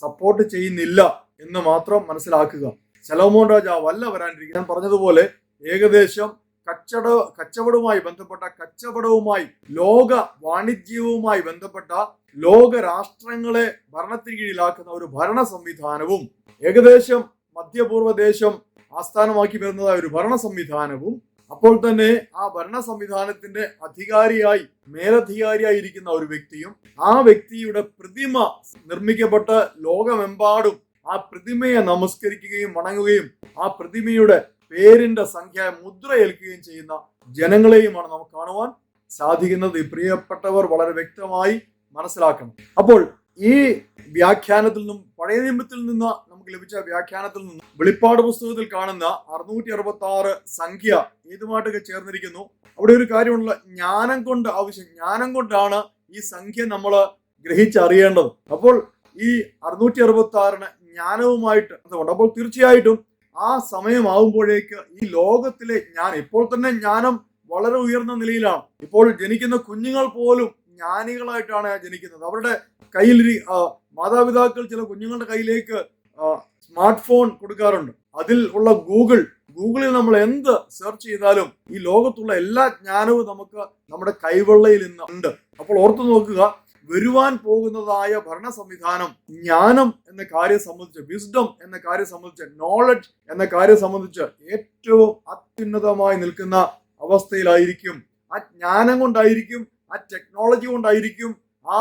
സപ്പോർട്ട് ചെയ്യുന്നില്ല എന്ന് മാത്രം മനസ്സിലാക്കുക. ശലോമോൻ രാജാവല്ല വരാനിരിക്കുക. ഞാൻ പറഞ്ഞതുപോലെ ഏകദേശം കച്ചവടവുമായി ബന്ധപ്പെട്ട, കച്ചവടവുമായി ലോക വാണിജ്യവുമായി ബന്ധപ്പെട്ട ലോക രാഷ്ട്രങ്ങളെ ഭരണത്തിന് കീഴിലാക്കുന്ന ഒരു ഭരണ സംവിധാനവും, ഏകദേശം മധ്യപൂർവ്വ ദേശം ആസ്ഥാനമാക്കി വരുന്നതായ ഒരു ഭരണ സംവിധാനവും, അപ്പോൾ തന്നെ ആ ഭരണ സംവിധാനത്തിന്റെ മേലധികാരിയായി ഇരിക്കുന്ന ഒരു വ്യക്തിയും, ആ വ്യക്തിയുടെ പ്രതിമ നിർമ്മിക്കപ്പെട്ട് ലോകമെമ്പാടും ആ പ്രതിമയെ നമസ്കരിക്കുകയും വണങ്ങുകയും ആ പ്രതിമയുടെ പേരിന്റെ സംഖ്യ മുദ്രയേൽക്കുകയും ചെയ്യുന്ന ജനങ്ങളെയുമാണ് നമുക്ക് കാണുവാൻ സാധിക്കുന്നത്. ഈ പ്രിയപ്പെട്ടവർ വളരെ വ്യക്തമായി മനസ്സിലാക്കണം. അപ്പോൾ ഈ വ്യാഖ്യാനത്തിൽ നിന്നും പഴയ നിയമത്തിൽ നിന്ന് നമുക്ക് ലഭിച്ച വ്യാഖ്യാനത്തിൽ നിന്നും വെളിപ്പാട് പുസ്തകത്തിൽ കാണുന്ന 666 സംഖ്യ ഏതുമായിട്ടൊക്കെ ചേർന്നിരിക്കുന്നു. അവിടെ ഒരു കാര്യമുള്ള ജ്ഞാനം കൊണ്ടാണ് ഈ സംഖ്യ നമ്മൾ ഗ്രഹിച്ചറിയേണ്ടത്. അപ്പോൾ ഈ 666 ജ്ഞാനവുമായിട്ട് ബന്ധമുണ്ട്. അപ്പോൾ തീർച്ചയായിട്ടും ആ സമയമാവുമ്പോഴേക്ക് ഈ ലോകത്തിലെ ഇപ്പോൾ തന്നെ ജ്ഞാനം വളരെ ഉയർന്ന നിലയിലാണ്. ഇപ്പോൾ ജനിക്കുന്ന കുഞ്ഞുങ്ങൾ പോലും ജ്ഞാനികളായിട്ടാണ് ജനിക്കുന്നത്. അവരുടെ കയ്യിൽ മാതാപിതാക്കൾ ചില കുഞ്ഞുങ്ങളുടെ കയ്യിലേക്ക് സ്മാർട്ട് ഫോൺ കൊടുക്കാറുണ്ട്. അതിൽ ഉള്ള ഗൂഗിളിൽ നമ്മൾ എന്ത് സെർച്ച് ചെയ്താലും ഈ ലോകത്തുള്ള എല്ലാ ജ്ഞാനവും നമുക്ക് നമ്മുടെ കൈവെള്ളയിൽ ഇന്ന് ഉണ്ട്. അപ്പോൾ ഓർത്തു നോക്കുക, വരുവാൻ പോകുന്നതായ ഭരണ സംവിധാനം ജ്ഞാനം എന്ന കാര്യം സംബന്ധിച്ച്, വിസ്ഡം എന്ന കാര്യം സംബന്ധിച്ച്, നോളജ് എന്ന കാര്യം സംബന്ധിച്ച് ഏറ്റവും അത്യുന്നതമായി നിൽക്കുന്ന അവസ്ഥയിലായിരിക്കും. ആ ജ്ഞാനം കൊണ്ടായിരിക്കും, ആ ടെക്നോളജി കൊണ്ടായിരിക്കും, ആ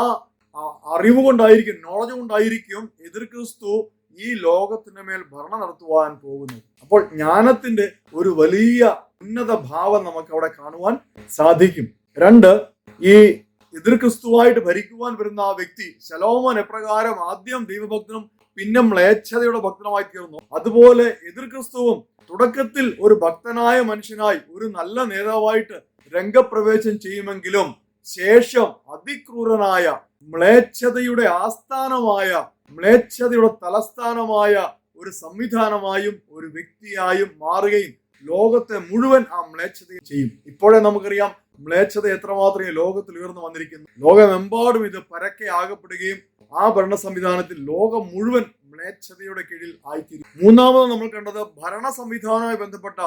അറിവ് കൊണ്ടായിരിക്കും, നോളജ് കൊണ്ടായിരിക്കും എതിർ ക്രിസ്തു ഈ ലോകത്തിന് മേൽ ഭരണം നടത്തുവാൻ പോകുന്നത്. അപ്പോൾ ജ്ഞാനത്തിന്റെ ഒരു വലിയ ഉന്നത ഭാവം നമുക്ക് അവിടെ കാണുവാൻ സാധിക്കും. 2, ഈ എതിർ ക്രിസ്തുവായിട്ട് ഭരിക്കുവാൻ വരുന്ന ആ വ്യക്തി ശലോമോൻ എപ്രകാരം ആദ്യം ദൈവഭക്തനും പിന്നെ മ്ലേച്ഛതയുടെ ഭക്തനുമായി തീർന്നു, അതുപോലെ എതിർ ക്രിസ്തുവും തുടക്കത്തിൽ ഒരു ഭക്തനായ മനുഷ്യനായി ഒരു നല്ല നേതാവായിട്ട് രംഗപ്രവേശം ചെയ്യുമെങ്കിലും ശേഷം അതിക്രൂരനായ മ്ലേച്ഛതയുടെ ആസ്ഥാനമായ, മ്ലേച്ഛതയുടെ തലസ്ഥാനമായ ഒരു സംവിധാനമായും ഒരു വ്യക്തിയായും മാറുകയും ലോകത്തെ മുഴുവൻ ആ മ്ലേച്ഛതയും ചെയ്യും. ഇപ്പോഴേ നമുക്കറിയാം മ്ലേച്ഛത എത്രമാത്രം ഈ ലോകത്തിൽ ഉയർന്നു വന്നിരിക്കുന്നു. ലോകമെമ്പാടും ഇത് പരക്കെ ആകപ്പെടുകയും ആ ഭരണ സംവിധാനത്തിൽ ലോകം മുഴുവൻ മ്ലേച്ഛതയുടെ കീഴിൽ ആയിത്തീരും. 3 നമ്മൾ കണ്ടത് ഭരണ സംവിധാനവുമായി ബന്ധപ്പെട്ട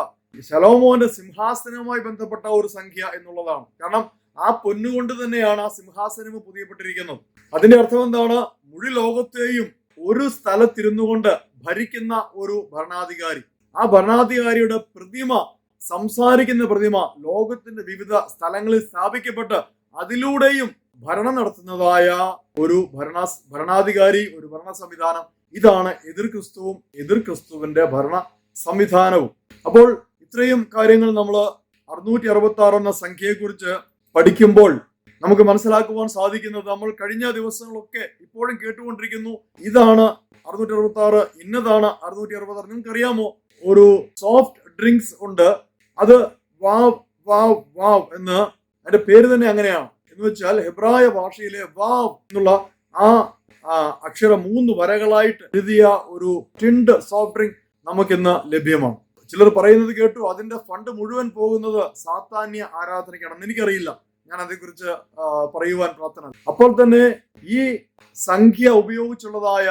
ശലോമോന്റെ സിംഹാസനവുമായി ബന്ധപ്പെട്ട ഒരു സംഖ്യ എന്നുള്ളതാണ്. കാരണം ആ പൊന്നുകൊണ്ട് തന്നെയാണ് ആ സിംഹാസനം പുതിയപ്പെട്ടിരിക്കുന്നത്. അതിന്റെ അർത്ഥം എന്താണ്? മുഴു ലോകത്തെയും ഒരു സ്ഥലത്തിരുന്നു കൊണ്ട് ഭരിക്കുന്ന ഒരു ഭരണാധികാരി. ആ ഭരണാധികാരിയുടെ പ്രതിമ, സംസാരിക്കുന്ന പ്രതിമ ലോകത്തിന്റെ വിവിധ സ്ഥലങ്ങളിൽ സ്ഥാപിക്കപ്പെട്ട് അതിലൂടെയും ഭരണം നടത്തുന്നതായ ഒരു ഭരണാധികാരി, ഒരു ഭരണ സംവിധാനം. ഇതാണ് എതിർ ക്രിസ്തുവും എതിർ ക്രിസ്തുവിന്റെ ഭരണ സംവിധാനവും. അപ്പോൾ ഇത്രയും കാര്യങ്ങൾ നമ്മൾ 666 എന്ന സംഖ്യയെക്കുറിച്ച് പഠിക്കുമ്പോൾ നമുക്ക് മനസ്സിലാക്കുവാൻ സാധിക്കുന്നത്, നമ്മൾ കഴിഞ്ഞ ദിവസങ്ങളൊക്കെ ഇപ്പോഴും കേട്ടുകൊണ്ടിരിക്കുന്നു, ഇതാണ് 666, ഇന്നതാണ് 666. നിങ്ങൾക്കറിയാമോ, ഒരു സോഫ്റ്റ് ഡ്രിങ്ക്സ് ഉണ്ട്, അത് വാവ് വാവ് വാവ് എന്ന്, അതിന്റെ പേര് തന്നെ അങ്ങനെയാണ്. എന്ന് വെച്ചാൽ ഹെബ്രായ ഭാഷയിലെ വാവ് എന്നുള്ള ആ അക്ഷരം 3 വരകളായിട്ട് എഴുതിയ ഒരു ടിൻഡ് സോഫ്റ്റ് ഡ്രിങ്ക് നമുക്കിന്ന് ലഭ്യമാണ്. ചിലർ പറയുന്നത് കേട്ടു, അതിന്റെ ഫണ്ട് മുഴുവൻ പോകുന്നത് സാത്താന്യ ആരാധനയ്ക്കാണെന്ന്. എനിക്കറിയില്ല, ഞാൻ അതേക്കുറിച്ച് പറയുവാൻ പ്രാർത്ഥന. അപ്പോൾ തന്നെ ഈ സംഖ്യ ഉപയോഗിച്ചുള്ളതായ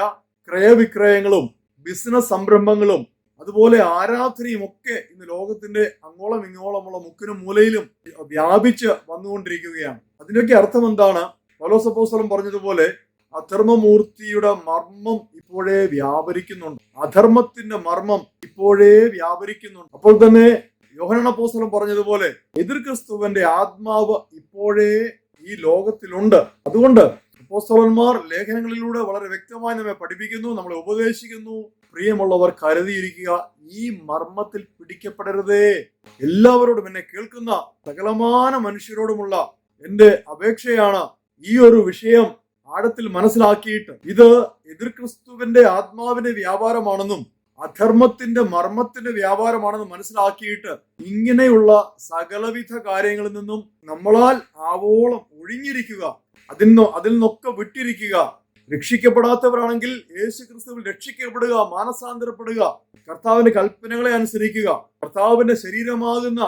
ക്രയവിക്രയങ്ങളും ബിസിനസ് സംരംഭങ്ങളും അതുപോലെ ആരാധനയും ഒക്കെ ഇന്ന് ലോകത്തിന്റെ അങ്ങോളം ഇങ്ങോളമുള്ള മുക്കിനും മൂലയിലും വ്യാപിച്ച് വന്നുകൊണ്ടിരിക്കുകയാണ്. അതിന്റെയൊക്കെ അർത്ഥം എന്താണ്? പൗലോസ് അപ്പോസ്തലൻ പറഞ്ഞതുപോലെ അധർമ്മമൂർത്തിയുടെ മർമ്മം ഇപ്പോഴേ വ്യാപരിക്കുന്നുണ്ട്, അധർമ്മത്തിന്റെ മർമ്മം ഇപ്പോഴേ വ്യാപരിക്കുന്നുണ്ട്. അപ്പോൾ തന്നെ യോഹന്നാൻ അപ്പോസ്തലൻ പറഞ്ഞതുപോലെ എതിർ ക്രിസ്തുവിന്റെ ആത്മാവ് ഇപ്പോഴേ ഈ ലോകത്തിലുണ്ട്. അതുകൊണ്ട് അപ്പോസ്തലന്മാർ ലേഖനങ്ങളിലൂടെ വളരെ വ്യക്തമായി നമ്മെ പഠിപ്പിക്കുന്നു, നമ്മളെ ഉപദേശിക്കുന്നു. പ്രിയമുള്ളവർ, കരുതിയിരിക്കുക, ഈ മർമ്മത്തിൽ പിടിക്കപ്പെടരുതേ. എല്ലാവരോടും, എന്നെ കേൾക്കുന്ന സകലമാന മനുഷ്യരോടുമുള്ള എന്റെ അപേക്ഷയാണ്, ഈ ഒരു വിഷയം ആഴത്തിൽ മനസ്സിലാക്കിയിട്ട് ഇത് എതിർ ക്രിസ്തുവിന്റെ ആത്മാവിന്റെ വ്യാപാരമാണെന്നും അധർമ്മത്തിന്റെ മർമ്മത്തിന്റെ വ്യാപാരമാണെന്ന് മനസ്സിലാക്കിയിട്ട് ഇങ്ങനെയുള്ള സകലവിധ കാര്യങ്ങളിൽ നിന്നും നമ്മളാൽ ആവോളം ഒഴിഞ്ഞിരിക്കുക, അതിൽ നിന്നൊക്കെ വിട്ടിരിക്കുക. രക്ഷിക്കപ്പെടാത്തവരാണെങ്കിൽ യേശു ക്രിസ്തുവിൽ രക്ഷിക്കപ്പെടുക, മാനസാന്തരപ്പെടുക, കർത്താവിന്റെ കൽപ്പനകളെ അനുസരിക്കുക, കർത്താവിന്റെ ശരീരമാകുന്ന,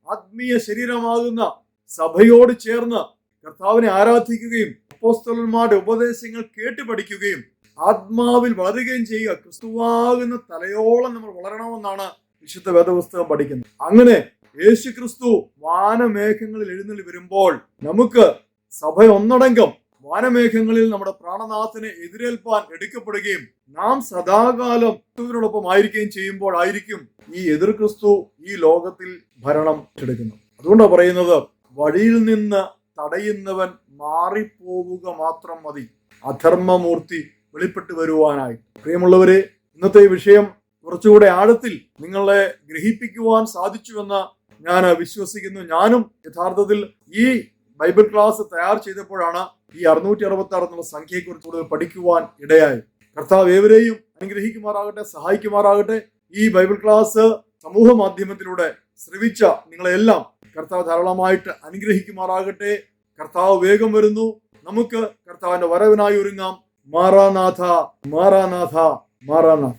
ആത്മീയ ശരീരമാകുന്ന സഭയോട് ചേർന്ന് കർത്താവിനെ ആരാധിക്കുകയും അപ്പോസ്തലന്മാരുടെ ഉപദേശങ്ങൾ കേട്ട് പഠിക്കുകയും ആത്മാവിൽ വളരുകയും ചെയ്യുക. ക്രിസ്തുവാകുന്ന തലയോളം നമ്മൾ വളരണമെന്നാണ് വിശുദ്ധ വേദപുസ്തകം പഠിക്കുന്നത്. അങ്ങനെ യേശു ക്രിസ്തു വാനമേഘങ്ങളിൽ എഴുന്നള്ളി വരുമ്പോൾ നമുക്ക് സഭ ഒന്നടങ്കം വാനമേഘങ്ങളിൽ നമ്മുടെ പ്രാണനാഥനെ എതിരേൽപ്പാൻ എടുക്കപ്പെടുകയും നാം സദാകാലം ക്രിസ്തുവിനോടൊപ്പം ആയിരിക്കുകയും ചെയ്യുമ്പോഴായിരിക്കും ഈ എതിർ ക്രിസ്തു ഈ ലോകത്തിൽ ഭരണം എടുക്കുന്നത്. അതുകൊണ്ടാണ് പറയുന്നത്, വഴിയിൽ നിന്ന് തടയുന്നവൻ മാറിപ്പോവുക മാത്രം മതി, അധർമ്മമൂർത്തി വെളിപ്പെട്ട് വരുവാനായി. പ്രിയമുള്ളവരെ, ഇന്നത്തെ വിഷയം കുറച്ചുകൂടെ ആഴത്തിൽ നിങ്ങളെ ഗ്രഹിപ്പിക്കുവാൻ സാധിച്ചുവെന്ന് ഞാൻ വിശ്വസിക്കുന്നു. ഞാനും യഥാർത്ഥത്തിൽ ഈ ബൈബിൾ ക്ലാസ് തയ്യാർ ചെയ്തപ്പോഴാണ് ഈ 666 എന്നുള്ള സംഖ്യയെക്കുറിച്ച് പഠിക്കുവാൻ ഇടയായി. കർത്താവ് ഏവരെയും അനുഗ്രഹിക്കുമാറാകട്ടെ, സഹായിക്കുമാറാകട്ടെ. ഈ ബൈബിൾ ക്ലാസ് സമൂഹ മാധ്യമത്തിലൂടെ ശ്രവിച്ച നിങ്ങളെല്ലാം കർത്താവ് ധാരാളമായിട്ട് അനുഗ്രഹിക്കുമാറാകട്ടെ. കർത്താവ് വേഗം വരുന്നു. നമുക്ക് കർത്താവിന്റെ വരവിനായി ഒരുങ്ങാം. മാറാനാഥ, മാറാനാഥ, മാറാനാഥ.